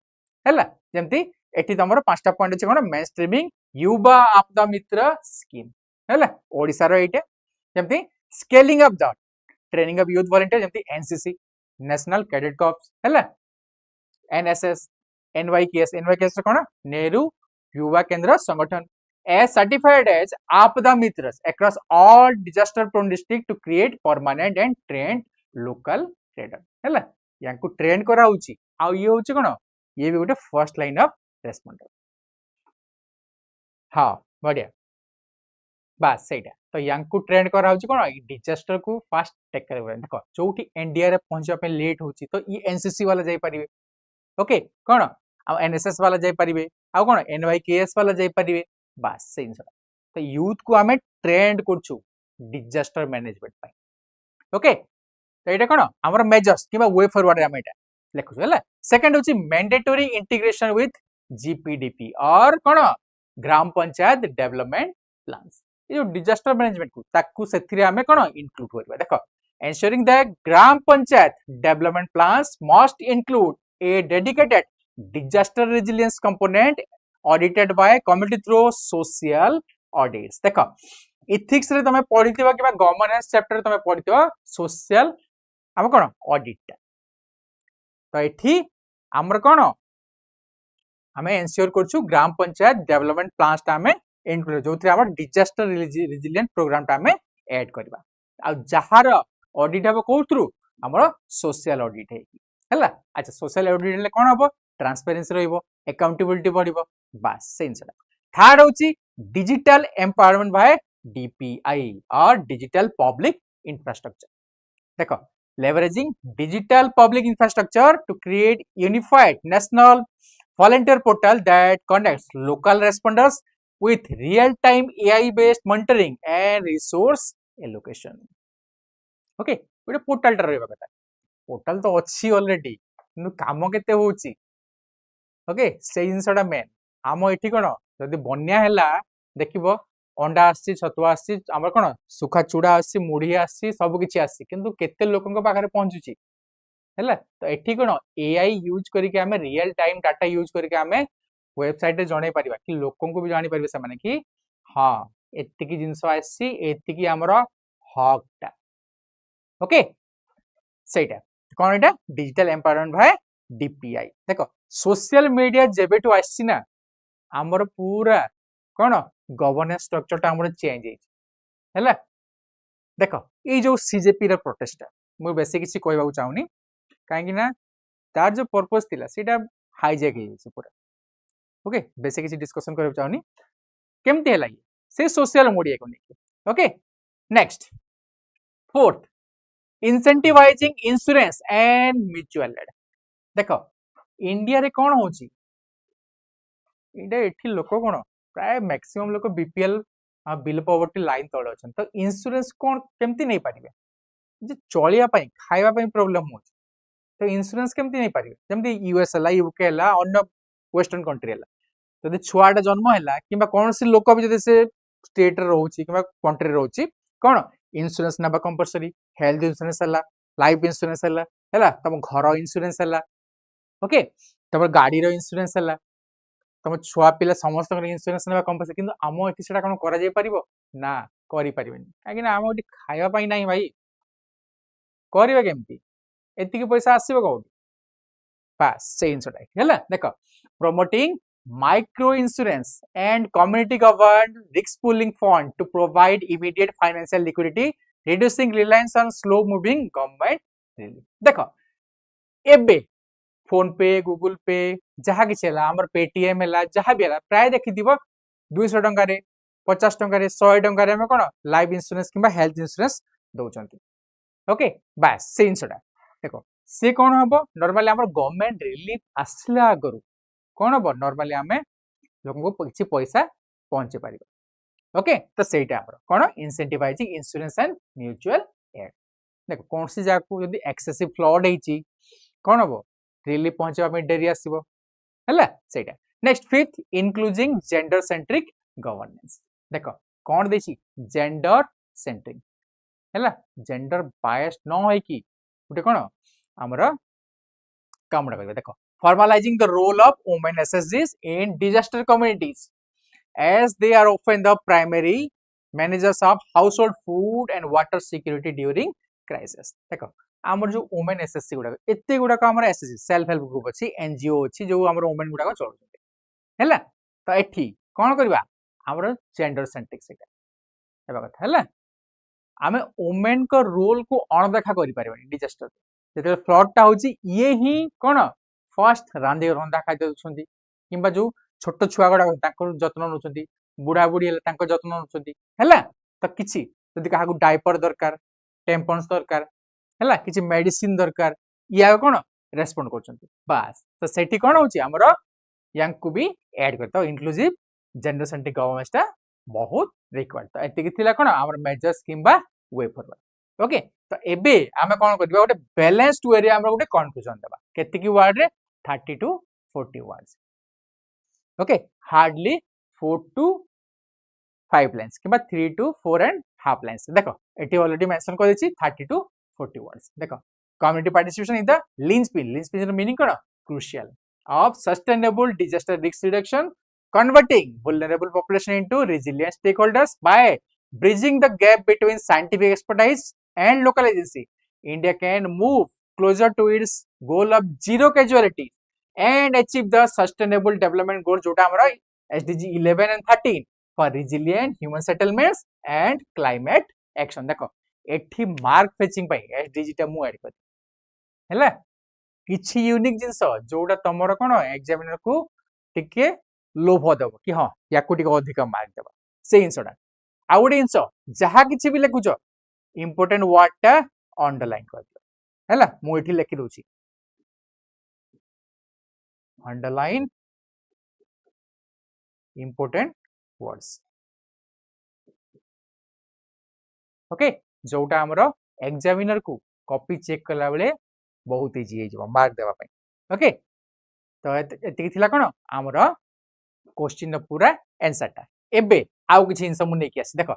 हला जेमति एठी तमरो 5टा पॉइंट अछि कोन मेन स्ट्रीमिंग युवा आपदा मित्र स्कीम हला ओडिसा रो एटे जेमति scaling up the training of youth volunteer जेमति एनसीसी नेशनल कैडेट कॉर्प्स हला एनएसएस एनवाईकेएस कोन नेहरू युवा केंद्र संगठन as certified as आपदा मित्रस across all disaster prone district to create permanent and trained local trader हला यांको ट्रेन करा होची आ ये होची कोन ये भी गोटे फर्स्ट लाइन ऑफ रेस्पोंडर हां बढ़िया बस सेटा तो यांको ट्रेन करा होची कोन डिजास्टर को फास्ट टेक करबे देखो चौटी एनडीआरएफ पहुंचबा पे लेट होची तो ई एनसीसी वाला जाई परिबे ओके कोन आ एनएसएस वाला जाई परिबे आ कोन एनवाईकेएस वाला जाई परिबे बस से इनसा तो यूथ को हमें ट्रेंड करछु डिजास्टर मैनेजमेंट पाई ओके तो एटा कोन हमर मेजर्स किबा वे फॉरवर्ड रे हम एटा लेखु हला सेकंड होची मैंडेटरी इंटीग्रेशन विथ जीपीडीपी और कोन ग्राम पंचायत डेवलपमेंट प्लान्स ये जो डिजास्टर मैनेजमेंट को ताकू सेथिरे हमें कोन इंक्लूड करबा देखो ensuring that gram panchayat development plans must include A dedicated disaster resilience component audited by committee through social audits देखो ethics रे तमे पढिथिबा किबा गवर्नेंस चैप्टर तमे पढिथिबा सोशल हम कोन ऑडिट तो एठी हमर कोन हमें एंश्योर करछु ग्राम पंचायत डेवलपमेंट प्लान्स ता हमें इंक्लूड जोथि हमर डिजास्टर रेजिलिएंट प्रोग्राम ता हमें ऐड करबा आ जहार ऑडिट हबो को थ्रू हमर सोशल ऑडिट है हला अच्छा सोशल ऑडिट ले कोन हबो ट्रांसपेरेंसी रहिबो अकाउंटेबिलिटी बढ़िबो बस सेंस थर्ड होची डिजिटल एम्पावरमेंट बाय डीपीआई और डिजिटल पब्लिक इंफ्रास्ट्रक्चर देखो leveraging digital public infrastructure to create unified national volunteer portal that connects local responders with real-time AI-based monitoring and resource allocation. Okay, ଗୋଟେ ପୋର୍ଟାଲଟା ରହିବା କଥା portal ତ ଅଛି already କିନ୍ତୁ କାମ କେତେ ହଉଛି ଓକେ ସେଇ ଜିନିଷଟା ମେନ୍ ଆମ ଏଠି କଣ ଯଦି ବନ୍ୟା ହେଲା ଦେଖିବ अंडा आसी छतुआ आसी आम कौन सुखा चूड़ा आसी मुढ़ी आसी सब किसी आसी किंतु केते लोकों पाखे पहुंचुची है तो एठी कौन एआई यूज करके आमे रियल टाइम डाटा यूज करके आमे वेबसाइट रे जणे परिबा कि लोकों को भी जानि परिबे से माने कि हां एतिकी जिंस आसी एतिकी हमरो हकटा ओके सेटा कौन एटा डिजिटल एम्पावरमेंट भाई डीपीआई देखो सोशल मीडिया जेबेटू आसी ना हमर पूरा कौन गवर्नेंस स्ट्रक्चर हमर चेंज है देख ये जो सीजेपी रे प्रोटेस्ट मु बेसी किसी कहबा चाहूनी कहीं ना तार जो पर्पस थिला सेटा हाईजैक हो पूरा ओके बेसी किसी डिस्कशन करबा चाहूनी केमती है से सोशल मीडिया को लेके okay next fourth incentivizing insurance and mutual aid देख इंडिया रे कौन होची इंडिया एठी लोक कौन प्राय मैक्सिमम लोक बीपीएल बिलो पॉवर्टी लाइन तले अच्छा तो इंश्योरेंस कौन केमती नहीं पारे जे चलिया खाइबा प्रोब्लेम हो तो इंश्योरेंस केमती नहीं पारे जमती यूएस है यूके है अन्य वेस्टर्न कंट्री है जब छुआटा जन्म है कि कौन सी लोक भी से स्टेट रोचे कि कंट्री रोचे कौन इंश्योरेंस ना कंपलसरी हेल्थ इंश्योरेंस है लाइफ इंश्योरेंस है तुम घर इंश्योरेंस है ओके तुम गाड़ी इंश्योरेंस है तुम छुआ पिला समस्त इंश्योरेंस ना कंपलसरी किंतु आम एटी से कौन करा ना करें कहीं आम ये खावाई ना भाई करवा केमती एतिकी पैसा आसो कौट बास से जिनसा देख promoting micro insurance and community governed risk pooling fund to provide immediate financial liquidity reducing reliance on slow moving government relief देख एबे फोन पे गूगल पे जहाँ कि पेटीएम है जहाँ भी है प्राय देखी 200 टकर 50 टकर 100 टकर कौन लाइफ इंश्योरेंस कि हेल्थ इंश्योरेंस दौरान ओके बास से जिनसा देख सी कौन हम नॉर्मली आम गवर्नमेंट रिलीफ आसला आगु कौन हम नॉर्मली आम लोगों को किसी पैसा पहुंचे पार ओके तो सहीटा आम कौन incentivizing insurance and mutual aid देख कौन सी जगह को जब एक्सेसिव फ्लड होती कौन हम रिलीफ पहुंचा डेरी आसो है सहीटा next fifth including gender centric governance देख कौन देखी जेंडर सेंट्रिक है जेंडर बायस न हो गोटे कौन आमर कामटा कर देख formalising the role of women एसएसजीज in disaster communities as they are often the primary managers of household food and water security during crisis देख आमर जो वुमेन एसएससी गुड़ाक एत गुड़ाक आम एसएससी सेल्फ हेल्प ग्रुप अच्छी एनजीओ अच्छी जो आम वुमेन गुड़ाक चलुच्च है तो ये कौन करवा आमर जेंडर सेंट्रिक से कथा है आम वुमेन को रोल को अणदेखा कर डिजास्टर जो फ्लडटा हो ये ही कौन फर्स्ट रांधे रंधा खाद्य दूसरी कि जो छोट छुआ गुड़ाक जत्न नौ बुढ़ा बुढ़ी है जत्न नौ तो किसी क्या डायपर दरकार टेम्पन्स दरकार है किसी मेडिसिन दरकार या कौन रेस्पॉन्ड कर बास तो सेठी कौन होमर या भी ऐड कर इनक्लूसिव जेंडर सेंट्रिक गवर्नेंस बहुत रिक्वायर्ड तो एति कौन आम मेजर्स कि वे फॉरवर्ड ओके तो एबे आमे कौन करबा गोटे बैलेंस्ड वे रे आम गोटे कंक्लूजन देबा केतिकी वर्ड रे 30 to 40 words okay hardly 4 to 5 lines कि 3 to 4.5 लाइन्स देखो एटी ऑलरेडी मेंशन कर देछि 30 to 40 words देखो community participation in the linchpin meaning कौन crucial of sustainable disaster risk reduction converting vulnerable population into resilient stakeholders by bridging the gap between scientific expertise and local agency India can move closer to its goal of zero casualty and achieve the sustainable development goal जोटा हमरा SDG 11 and 13 for resilient human settlements and climate action देखो एठी mark fetching पाई SDG टा मु add कर हैला किछि unique जिंस जोडा तमरो कोन एग्जामिनर को टिके लोभ देबो कि हां याकु टिके अधिक मार्क देबो से जिंसडा आ गोटे जिंस जहा किछि भी लिखुछ इंपोर्टेंट वर्ड टा अंडरलाइन कर हैला मु एठी लिखि दोछि अंडरलाइन इंपोर्टेंट वर्ड्स ओके जोटा हमरो एग्जामिनर को कॉपी चेक कला बेले बहुत इजी हे जबो मार्क देबा पई ओके तो एति थिला कोन हमरो क्वेश्चन पूरा आंसर टा एबे आउ किछि आंसर मु नै कि आसी देखो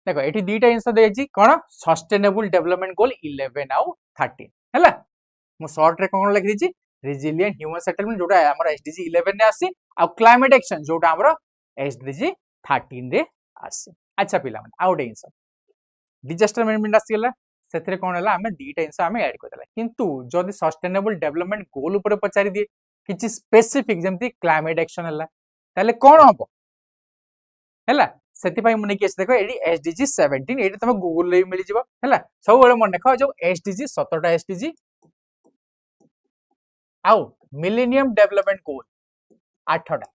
देखो एठी दुईटा आंसर देछि कोन सस्टेनेबल डेवलपमेंट गोल 11 आउ 13 हैला मु शॉर्ट रे कोन लिखि दिछि रेजिलिएंट ह्यूमन सेटलमेंट जोटा हमरो एसडीजी 11 रे आसी आ क्लाइमेट एक्शन जोटा हमरो एसडीजी 13 रे आसी अच्छा पिला मन आउ डे आंसर डिजास्टर मैनेजमेंट आसी गेला सेथरे कोन हला हमें दुईटा आंसर हमें ऐड कर देला किंतु जदी सस्टेनेबल डेवलपमेंट गोल ऊपर पचारि दिए किछि स्पेसिफिक जेमति क्लाइमेट एक्शन हला ताले कोन हबो हैला सेति पई मुने केस देखो एडी एसडीजी 17 एडी तमे गूगल रे मिलि जिवो हैला सब बेले मन देखो जो एसडीजी 17 टा एसडीजी आउ मिलेनियम डेवलपमेंट गोल 8 टा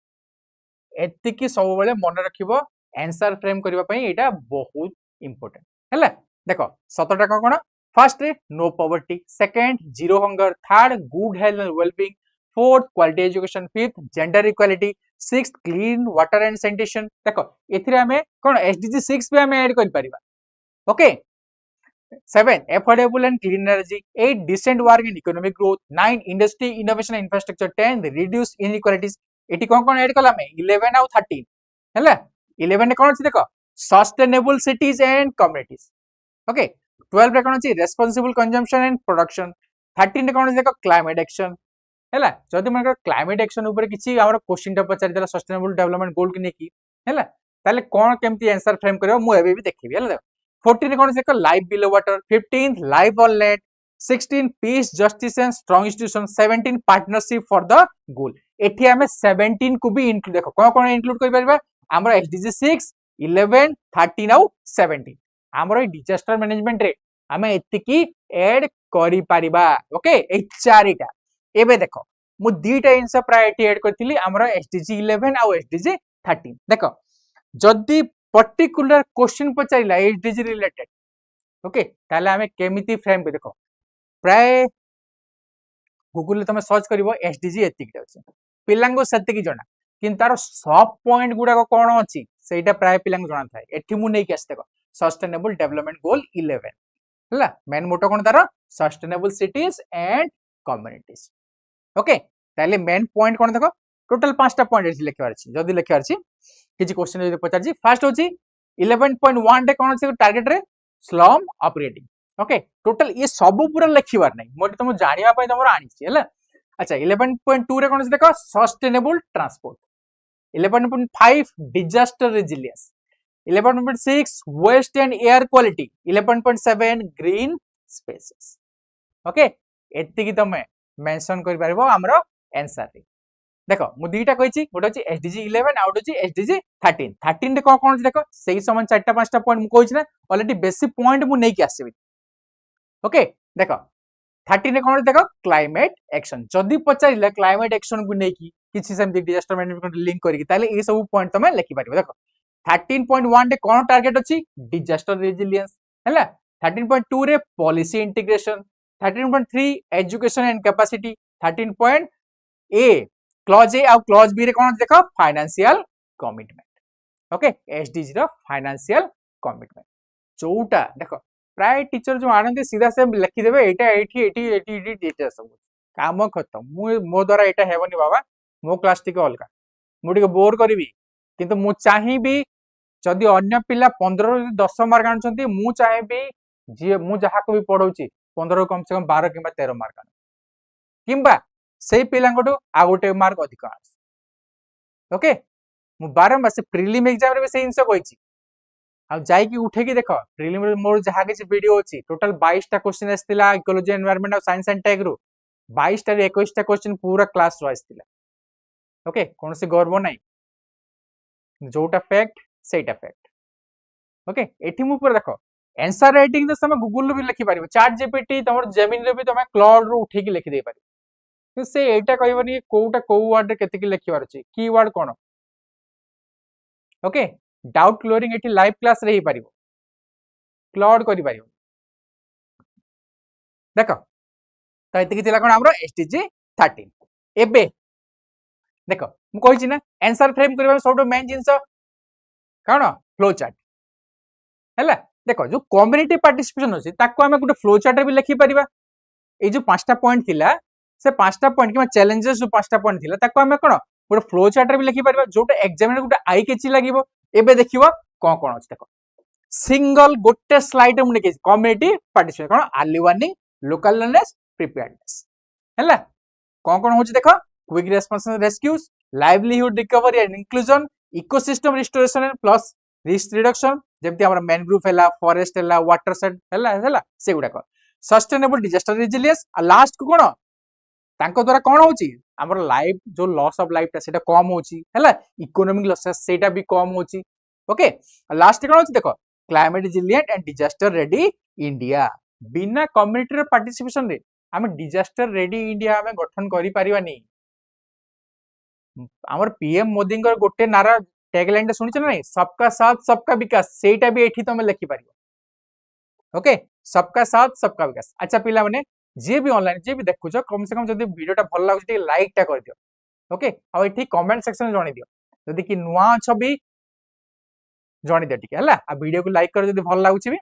एतिकी सब बेले मन रखिबो आंसर फ्रेम करबा पई एटा बहुत इंपोर्टेंट हैला देखो 17 टा कोन first no poverty second zero hunger third good health and wellbeing fourth quality education fifth gender equality sixth clean water and sanitation देखो एथिरे हमें कोन एसडीजी 6 पे हमें ऐड कर परिबा okay 7 affordable and clean energy 8 decent work and economic growth 9 industry innovation and infrastructure 10 reduce inequalities eighty cone add कला में 11 आउ 13 हैला 11 ने कोन अछि देखो sustainable cities and communities okay 12 रे कोन अछि रेस्पोंसिबल कंजम्पशन एंड प्रोडक्शन 13 रे कोन अछि देखो क्लाइमेट एक्शन हैला जदि मन क्लाइमेट एक्शन ऊपर किछि हमर क्वेश्चन टा पचारि देला सस्टेनेबल डेवलपमेंट गोल के नेकी हैला ताले कोन केमती आंसर फ्रेम करबो मु एबे भी देखिबी हैला 14 रे कोन अछि देखो life below water 15 life on land 16 piece justice and strong institution 17 partnership for the goal एठी हमें 17 को भी इंक्लूड देखो कोन कोन इंक्लूड करि परबा हमर एसडीजी 6 11 13 आउ 17 हमर ए डिजास्टर मैनेजमेंट रे हमें एतिकी ऐड करि परिबा ओके ए चारिटा एबे देखो मु दुईटा आंसर प्रायोरिटी ऐड करथिली हमर एसडीजी 11 आउ एसडीजी 13 देखो जदी पर्टिकुलर क्वेश्चन पचारिला एसडीजी रिलेटेड ओके ताले हमें केमिति फ्रेम पे देखो प्राय गूगल रे तमे सर्च करिवो एसडीजी एतिक अछि पिलांगो सत्य की जणा किन तार सब पॉइंट गुडा को कोन अछि सेटा प्राय पिलांगो जणा थाए एठी मु नै कि आस देखो सस्टेनेबल डेवलपमेंट गोल 11 हला मेन मोटो कोन तार sustainable cities and communities okay ताले मेन पॉइंट कोन देखो टोटल पांचटा पॉइंट एठी लिखिवार अछि जदी लिखिवार अछि किछि क्वेश्चन जदी पचार छी फर्स्ट होछि 11.1 रे कोन अछि टारगेट रे स्लम ऑपरेटिंग ओके टोटल ये सब पूरा लिखिवार नै मोटे तुम जानिबा पय तमर आनी छी हला अच्छा 11.2 रे कोन अछि देखो sustainable transport 11.5 disaster resilience 11.6 waste and air quality 11.7 green spaces okay एति की तमे मेंशन करि परबो हमरो आंसर रे देखो मु दुईटा कहिछि गोटे अछि एसडीजी 11 आउट अछि एसडीजी 13 13 रे कोन अछि देखो सेही समान चारटा पांचटा पॉइंट मु कहिछि ना ऑलरेडी बेसिक पॉइंट मु नै कि आसीबी ओके देखो 13 रे कोन अछि देखो क्लाइमेट एक्शन जदी पचारिला क्लाइमेट एक्शन को नै कि किछि सेम डिजास्टर मैनेजमेंट लिंक करिकि ताले ए सब पॉइंट तमे लिखि परिबो देखो 13.1 रे कोन टारगेट अछि डिजास्टर रेजिलियंस हैला 13.2 रे policy integration 13.3 education and capacity 13. A clause A और क्लॉज बी रे कोन देखो फाइनेंशियल कमिटमेंट ओके एसडीजी रो फाइनेंशियल कमिटमेंट चौटा देखो प्राय टीचर जो आनंदी सीधा से लिखि देबे एटा एटी डेटा सब काम खत्म मु मो द्वारा एटा हेबनी बाबा मो क्लास टिके अलगा मु टिके बोर करबी किंतु मु चाहिबी जदी अन्य पिला 15 10 मार्क आनछंती मु चाहिबी जे मु जहा को भी पढौची 15 कम से कम 12 किबा 13 मार्क आन किबा सेही पिलांगटो आ गोटे मार्क अधिक आस ओके मु बारंबार से प्रीलिम एग्जाम रे भी सेही इंसो कहिची आ जाई की उठे की देखो प्रीलिम रे मोर जहा के वीडियो अछि टोटल 22 टा क्वेश्चन आस्तिला इकोलॉजी एनवायरनमेंट और साइंस एंड टेक रो 22 टा रे 21 टा क्वेश्चन पूरा क्लास रो आस्तिला ओके कोन से गर्व नै जोटा फैक्ट सेटा फैक्ट ओके एठी मु पूरा देखो आंसर राइटिंग तो समय गूगल रो भी लिखि पारिबो चैट जीपीटी तमर जेमिनी रो भी तमे क्लाउड रो उठे की लिखि दे पारिबो तो से एटा कहबनी कोउटा को वर्ड रे केते की लिखिवार अछि कीवर्ड कोन ओके डाउट क्लियरिंग एठी लाइव क्लास रे ही पारिबो क्लाउड करि पारिबो देख तो ये कौन आम एसडीजी 13 एबे देख मुझे ना आंसर फ्रेम करबा सब मेन जिंस कौन फ्लो चार्ट है देख जो कम्युनिटी पार्टिसिपेशन अच्छी आम गोटे फ्लो चार्ट भी लिखि पार ये जो 5टा पॉइंट थिला से 5टा पॉइंट कि चैलेंजेस जो 5टा पॉइंट थिला ताको आम कौन गोटे फ्लो चार्ट भी लिखि पार जोटा एग्जाम गोटे आई केची लगे एबे देखियो कौन कौन अच्छे देख सिंगल गोटे स्लाइड में लिखी कम्युनिटी पार्टिसिपेशन कौन अर्ली वार्निंग लोकल लर्नेस प्रिपेयरनेस है कौन कौन हो देख quick response rescues livelihood recovery and inclusion ecosystem restoration plus risk reduction जमती हमर मैनग्रोव है फॉरेस्ट है वाटर सेट है से गुड़ाक सस्टेनेबल डिजास्टर रेजिलियंस आ लास्ट को कौन तांको द्वारा कौन होची हमर लाइफ जो लॉस ऑफ लाइफ सेटा कम होची हैला इकोनॉमिक लॉसेस सेटा भी कम होची ओके लास्ट कौन होची देखो climate resilient and disaster ready India बिना कम्युनिटी पार्टिसिपेशन रे हम डिजास्टर रेडी इंडिया हमें गठन करि परिबानी हमर पीएम मोदी गोटे नारा टैगलाइन टा सुनिछ ना सबका साथ सबका विकास सेटा भी एठी तुम लिखि पारियो ओके सबका साथ सबका विकास अच्छा पिला माने जे भी ऑनलाइन जे भी देखुछ कम से कम जदि वीडियोटा भल लागुछ टी लाइक टा कर दियो ओके आ एठी कमेंट सेक्शन में जणी दियो जदि कि नुआ छ भी जणी दियो टिके हला आ वीडियो को लाइक कर जदि भल लागुछ भी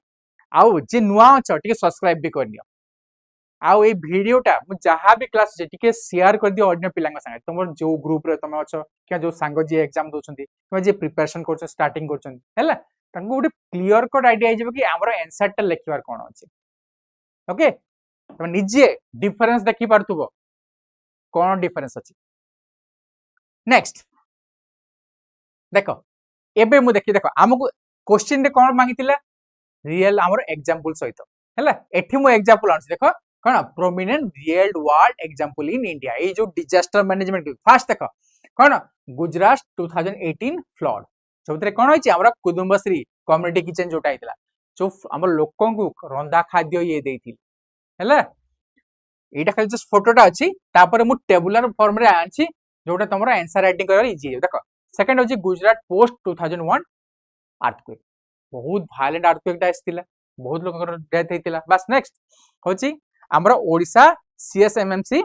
आउ जे नुआ छ टिके सब्सक्राइब भी कर दियो आउ ए वीडियोटा मु जहाँ भी क्लास जे टिके शेयर कर दियो अन्य पिलांग संगे तुम जो ग्रुप रे तुम अछ क्या जो सांग जे एग्जाम दोछंती तुम जे प्रिपरेशन करछ स्टार्टिंग करछंती हला तांको गोटे क्लियर कट आइडिया आइ जेबो कि हमर आंसर टा लिखिबार कोन अछि ओके तुम निजे डिफरेंस देखि पारथुबो कोन डिफरेंस अछि नेक्स्ट देखो एबे मु देखि देखो हमको क्वेश्चन रे कोन मांगितिला रियल हमर एग्जांपल सहित हला एठी मु एग्जांपल आनछि देखो कौन prominent real world example in India ये जो डिजास्टर मैनेजमेंट फास्ट देख कौन गुजरात 2018 फ्लड सब कौन होइछि हमरा कुदुम्बश्री कम्युनिटी किचन जोटा आइतला जो हमर लोकन को रंधा खाद्य ये देइथिल हैला एटा खाली जस्ट फोटोटा अछि तापर मु टेबुलर फॉर्म रे आछि जोटा तमरो आंसर राइटिंग करर इजी देखो सेकंड होछि गुजरात पोस्ट 2001 अर्थक्वेक बहुत वायलेंट अर्थक्वेक आइतिला बहुत लोकन डेथ हेतिला बस नेक्स्ट होछि हमरा ओडिशा सीएसएमएमसी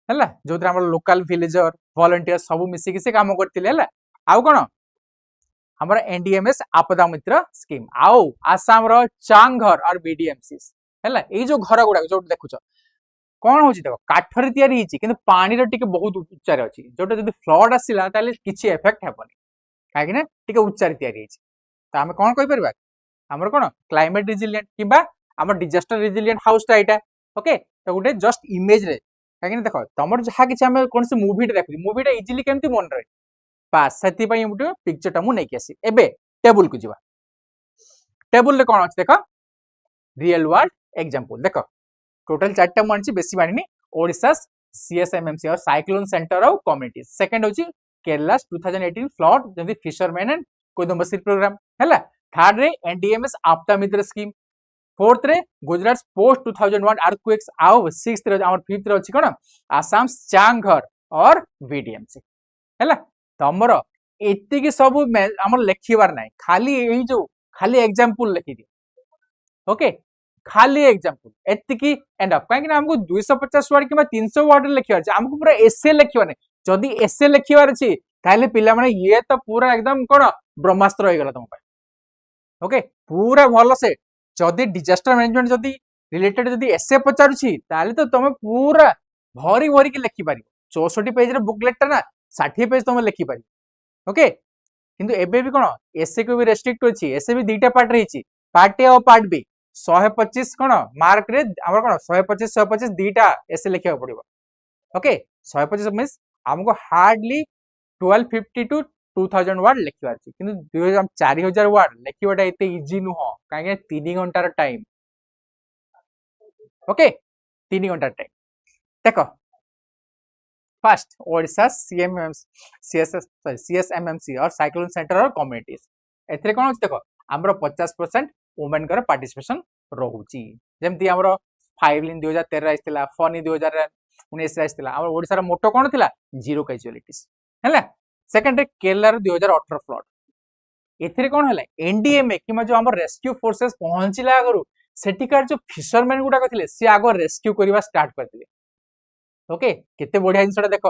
हैला जोद्रा हमर लोकल विलेजर वॉलंटियर सब मिसी से काम करतिले हैला आउ कोन हमरा एनडीएमएस आपदा मित्र स्कीम आउ आसाम रो चांगघर और बीडीएमसीस हैला ए जो घर गुडा जो देखुछ कोन होची देखो काठरी तयारी हिची किंतु पानी रो टिके बहुत उच्चार अछि जोटा जदी फ्लड आसिला ताले किछि इफेक्ट हेबनी काहे कि ना टिके उच्चार तयारी हिची त हम कोन कहि परबा हमर कोन क्लाइमेट रेजिलिएंट किबा हमर डिजास्टर रेजिलिएंट हाउस टा एटा ओके तो गोटे जस्ट इमेज रे काहे कि देखो तमर जहा किछि हम कोन से मूवी देखु मूवी इजीली केमति मन रहे पास सेति पई मुटे पिक्चर टा मु नै के आसी एबे टेबल को जिवा टेबल रे कोन अछि देखो रियल वर्ल्ड एग्जांपल देखो टोटल 4टा मानछि बेसी बानिनी ओडिशा सीएसएमएमसी और cyclone centre of communities second होछि केरला 2018 फ्लड जेमि फिशरमैन एंड कुदुम्बश्री प्रोग्राम हैला थर्ड रे NDMAs Aapda Mitra scheme fourth रे गुजरात पोस्ट 2001 अर्थक्वेक्स आउ सिक्स्थ रे हमर फिफ्थ रे अछि कोन आसाम चांगघर और बीडीएमसी हैला तमरो एति कि सब हमर लेखिबार नै खाली एही जो खाली एग्जांपल लिखि दियो ओके खाली एग्जांपल एति कि एंड अप काहे कि हमको 250 वर्ड किबा 300 वर्ड लिखिबार अछि हमको पूरा एसे लिखिबार नै जदी एसे लिखिबार अछि ताले पिला माने ये तो पूरा एकदम कोन ब्रह्मास्त्र होय गेला तम पाए ओके पूरा भलो से जदी डिजास्टर मैनेजमेंट जदी रिलेटेड जदी एसे पचारुछि ताले तो तुम पूरा भरी भरी के लिखि पारि 64 पेज रे बुकलेट ता ना 60 पेज तुम लिखि पारि ओके किंतु एबे भी कोन एसे को भी रेस्ट्रिक्ट होछि एसे भी दुईटा पार्ट रहिछि पार्ट ए और पार्ट बी 125 कोन मार्क रे हमर कोन 125 125 दुईटा एसे लिखिया पड़िबो ओके 125 मींस हमको हार्डली 1250 टू 2000 वर्ड लिखिबार अछि किंतु 4000 वर्ड लिखिबाटा एते इजी नुह काहे 3 घंटार टाइम ओके 3 घंटार टाइम देखो फर्स्ट ओडिशा सीएसएमएमसी और साइक्लोन सेंटर और कम्युनिटीज एथरे कोन देखो हमरो 50% वुमेन कर पार्टिसिपेशन रहउची जेमति हमरो फाइवलिन 2013 आइतिला फनी 2019 आइतिला हमर ओडिसा रो मोटो कोन थिला जीरो कैजुअलिटीज हैला सेकंड रे केरला रो 2018 फ्लड एथरे कोन हला एनडीएमए किमा जो हमर रेस्क्यू फोर्सेस पहुंचिला आगरु सेठिकार जो फिशरमैन गुड़ाक थे सी आग रेस्क्यू करवा स्टार्ट करते। ओके केते बढ़िया जिनसा देख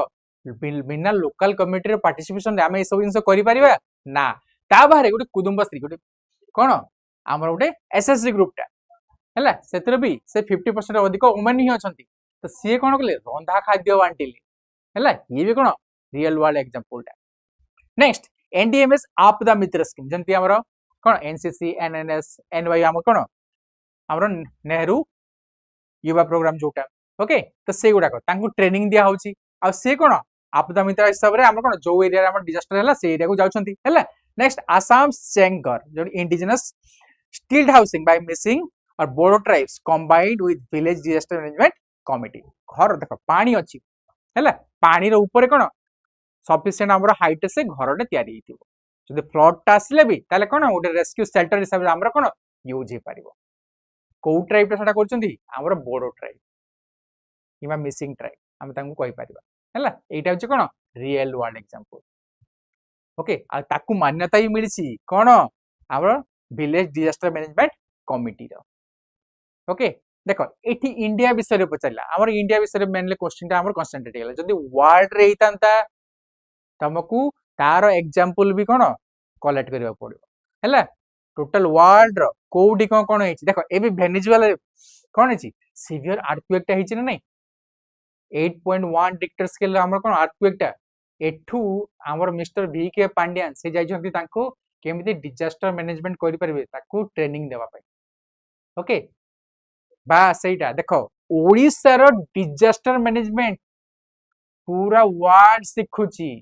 बिना लोकल कम्युनिटी पार्टिसिपेशन आम ये सब जिन कर ना ता बाहर गोटे कुदुम्ब स्त्री गोटे कौन आमर गोटे एसएसजी ग्रुपटा है से भी से 50% अधिक वुमेन ही अच्छा तो सी कौन कले रंधा खाद्य बांटिले है ये भी कौन रियल वर्ल्ड एग्जांपल टा। Next NDMS Aapda Mitra scheme जंती हमर कौन एनसीसी एनएनएस एनवाई आम कौन हमर नेहरू युवा प्रोग्राम जोटा ओके तो से गुड़ाक ट्रेनिंग दिया होची आ से कौन आपदा मित्र हिसाब से कौन जो एरिया रे डिजास्टर है से एरिया को जाउछंती है। नेक्स्ट आसाम सेंगर जो indigenous stilt housing by Mising और Bodo tribes combined with village disaster management committee घर देख पानी अच्छी है पानी रो ऊपर कौन सफिशिएंट हमर हाइट से घरटे तैयारी हिथिबो जदि फ्लडटा आसले भी ताले कौन गोटे रेस्क्यू शेल्टर हिसाब से हमर कौन यूज हे पारिबो को ट्राइब सेटा करछंती हमर बोडो ट्राइब किबा मिसिंग ट्राइब हम तांको कहि पारिबा हैला एटा होची कोन रियल वर्ल्ड एग्जांपल। ओके आ ताकू मान्यता ही मिलिछि कोन हमर विलेज डिजास्टर मैनेजमेंट कमिटी रो। ओके देखो एठी इंडिया विषय रे पचला हमर इंडिया विषय रे मेनली क्वेश्चन ता हमर कंसंट्रेट गेला जदी वर्ल्ड रे हितांता तमकू तार एग्जांपल भी कोन कलेक्ट करबा पड़िबो हैला टोटल वर्ल्ड रो कोडी कोन कोन हेछि देखो एबे वेनेजुएला कोन हेछि सिवियर अर्थक्वेक ता हेछि ना नै 8.1 रिक्टर स्केल हमर कोन अर्थक्वेक ता एठू हमर मिस्टर वी के पांड्यान से जाई छथि तांको केमिति डिजास्टर मैनेजमेंट करि परबे ताकू ट्रेनिंग देबा पय। ओके बा सेटा देखो ओडिसा रो डिजास्टर मैनेजमेंट पूरा वर्ल्ड सिखुची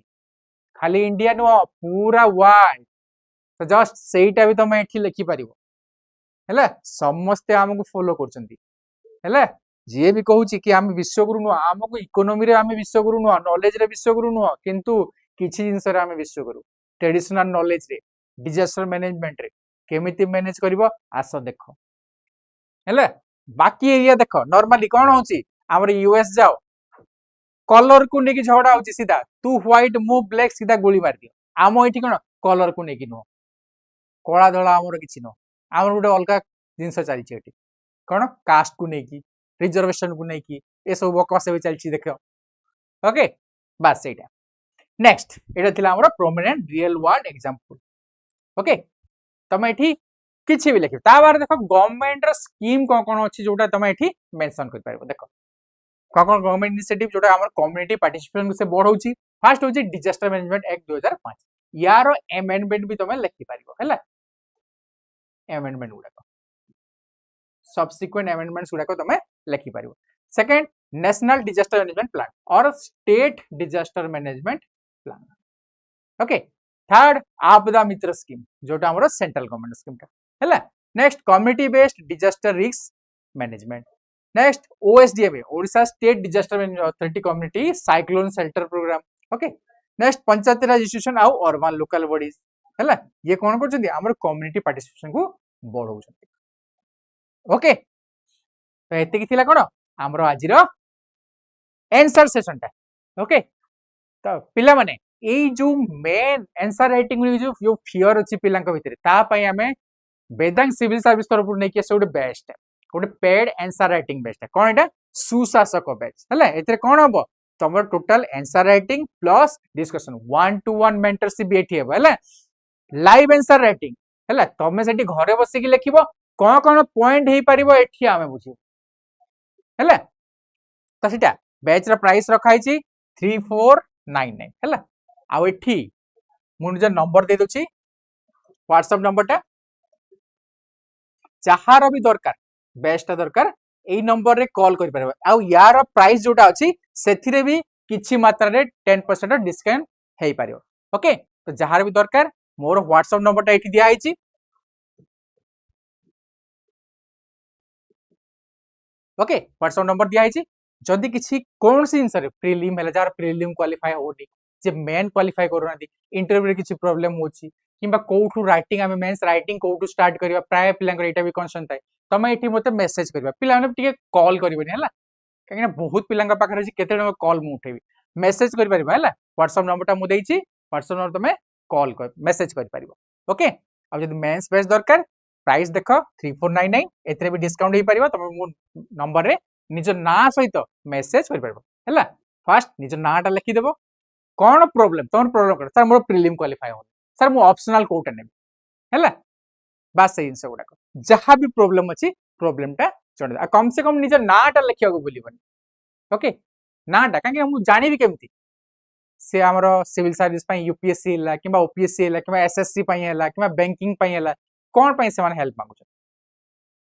खाली इंडिया नो पूरा वर्ल्ड तो जस्ट सेटा भी तुम एठी लिखि परिबो हैला समस्त हमकु फॉलो करचंती हैला जे भी कहूची कि आम विश्वगुरु नुह आमको इकोनॉमी रे आम विश्वगुरु नुह नॉलेज रे विश्वगुरु नुह किंतु किछि जिंस रे आम विश्वगुरु ट्रेडिशनल नॉलेज रे डिजास्टर मैनेजमेंट रे केमिति मैनेज करबो आस देखो हैला बाकी एरिया देखो नॉर्मली कोन होची हमर यूएस जाओ कलर को नेकी झगड़ा होची सीधा तू व्हाइट मु ब्लैक सीधा गोली मार दियो आम एठी कोन कलर को नेकी नुह कोला धला हमर किछि नुह हमर गुटे अलगा जिंस चली छी एठी कोन कास्ट को नेकी रिजर्वेशन को नहीं की ए सब बकवास भी चलछि देखो। ओके बस सेटा नेक्स्ट एटा थिला हमर prominent real world example. Okay तमे एठी किछि भी लिखि ता बार देखो गवर्नमेंट रो स्कीम कोन अछि जोटा तमे एठी मेंशन कर पारबो देखो कोन गवर्नमेंट इनिशिएटिव जोटा हमर कम्युनिटी पार्टिसिपेशन से बढ़ौछि फर्स्ट होछि डिजास्टर मैनेजमेंट एक्ट 2005 यार अमेंडमेंट भी तमे लिखि पारिबो हैला अमेंडमेंट गुडा सब्सिक्वेंट अमेंडमेंट्स गुडा तमे लिखि पारिबो। Second national disaster management plan और state disaster management plan. Okay third Aapda Mitra scheme जोटा हमर सेंट्रल गवर्नमेंट स्कीम का हैला। Next community based disaster risk management. Next OSDM Odisha state disaster management authority community cyclone shelter programme. Okay next panchayat raj institution आउ urban local bodies हैला ये कोन करछथि हमर community participation को बढ़ौछथि। Okay तो एते कि थिला कोन हमरो आजिरो आंसर सेशन टा। ओके तो पिला माने एई जो मेन आंसर राइटिंग जो फियर अछि पिलांक भितरे ता पई हमें वेदांग सिविल सर्विस तरफ नै के सोड बेस्ट गोटे पेड आंसर राइटिंग बेस्ट कोन एटा सुशासक बैच हैला एते कोन हबो तमर total answer writing plus discussion 1-to-1 mentorship भी एठी हबो हैला लाइव आंसर राइटिंग हैला तमे सेठी घरे बसी कि लिखिबो कोन पॉइंट हे परिबो एठी आमे बुझी हैला तो सीटा बैच रा प्राइस रखा है 3499 हैला आ एठी मु निज नंबर दे दोची व्हाट्सएप नंबर टा जहार भी दरकार बेस्ट दरकार एई नंबर रे कॉल करि परबो आ यार प्राइस जोटा अछि सेथिरे भी किछि मात्रा रे 10% डिस्काउंट हेई पारिबो। ओके तो जहार भी दरकार मोर व्हाट्सएप नंबर टा एठी दिया आइछि। ओके व्हाट्सएप नंबर दिया है जदि किसी कौन सी जिनस प्रिलिम है जार प्रिलिम क्वालिफाई होनी जे मेन क्वालिफाई करूना इंटरव्यू किसी प्रॉब्लम होची किंबा कोठू राइटिंग आमे मेंस राइटिंग कोठू स्टार्ट करबा प्राय पिलांकर एटा भी कंसर्न थाए तमे एठी मते मेसेज करबा पिला ने टिके कॉल करबनी हला काहे ना बहुत पिलांका पाखरे अछि केते न कॉल मु उठेबी मेसेज कर परबा हला व्हाट्सएप नंबर ता मु देइछि व्हाट्सएप नंबर तमे कॉल कर मेसेज कर परबो। ओके अब जदि मेंस बेस दरकार प्राइस देख 3499 एथरे भी डिस्काउंट हो पारिबो तुम मो नंबर रे निज ना सहित मेसेज कर पारिबो हैला फर्स्ट निज नाटा लिखि देबो कौन प्रॉब्लम तुम प्रॉब्लम कर सर मोर प्रीलिम क्वालिफाई हो सर मो ऑप्शनल कोटा ने हैला बस से जिनस गुड़ाक जहाँ भी प्रोब्लेम अच्छी प्रोब्लेमटा जन कम से कम निज नाटा लिखा भूलबनी ओके नाटा कहीं जानी केमती से आमर सिविल सर्विस यूपीएससी है कि ओपीएससी है कि एसएससी है कि बैंकिंग है कौन से हेल्प मांगुच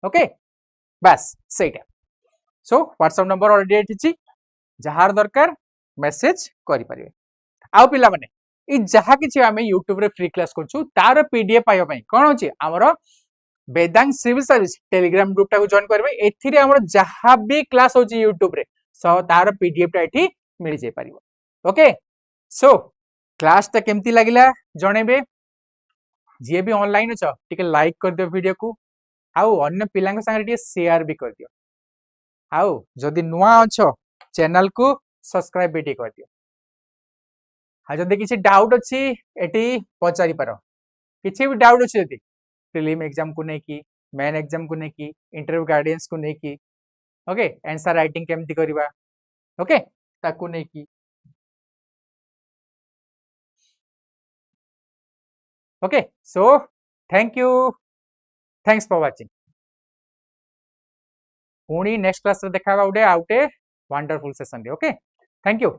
ओके बस सहीटा सो व्हाट्सएप नंबर ऑलरेडी जार दरकार मेसेज करें आउ पिला माने ई जहाँ कि आम यूट्यूब रे फ्री क्लास करछु तार पीडीएफ पाइबा पई कोन होची हमर Vedang civil service Telegram group टाको जॉइन करबे एथिरे हमर जहाँ भी क्लास होची यूट्यूब रे सो तार पीडीएफ टा एठी मिल जाय परिबो ओके सो क्लास टा केमती लागिला जणेबे जे भी ऑनलाइन छ टिके लाइक कर दियो वीडियो को आउ अन्य पिलांग संगे टिके शेयर भी कर दियो आउ जदी नुवा अछो चैनल को सब्सक्राइब भी कर दियो हाँ जब किसी डाउट अच्छी एटी पचारि पार किसी भी डाउट अच्छी जदि प्रीलिम एग्जाम को लेकिन मेन एग्जाम को लेकिन इंटरव्यू गाइडेंस को लेकिन ओके आंसर राइटिंग केमती करबा ओके ताकू लेकिन okay so thank you thanks for watching पुणी नेक्स्ट क्लास रे देखा गोटे आउटे wonderful session okay thank you.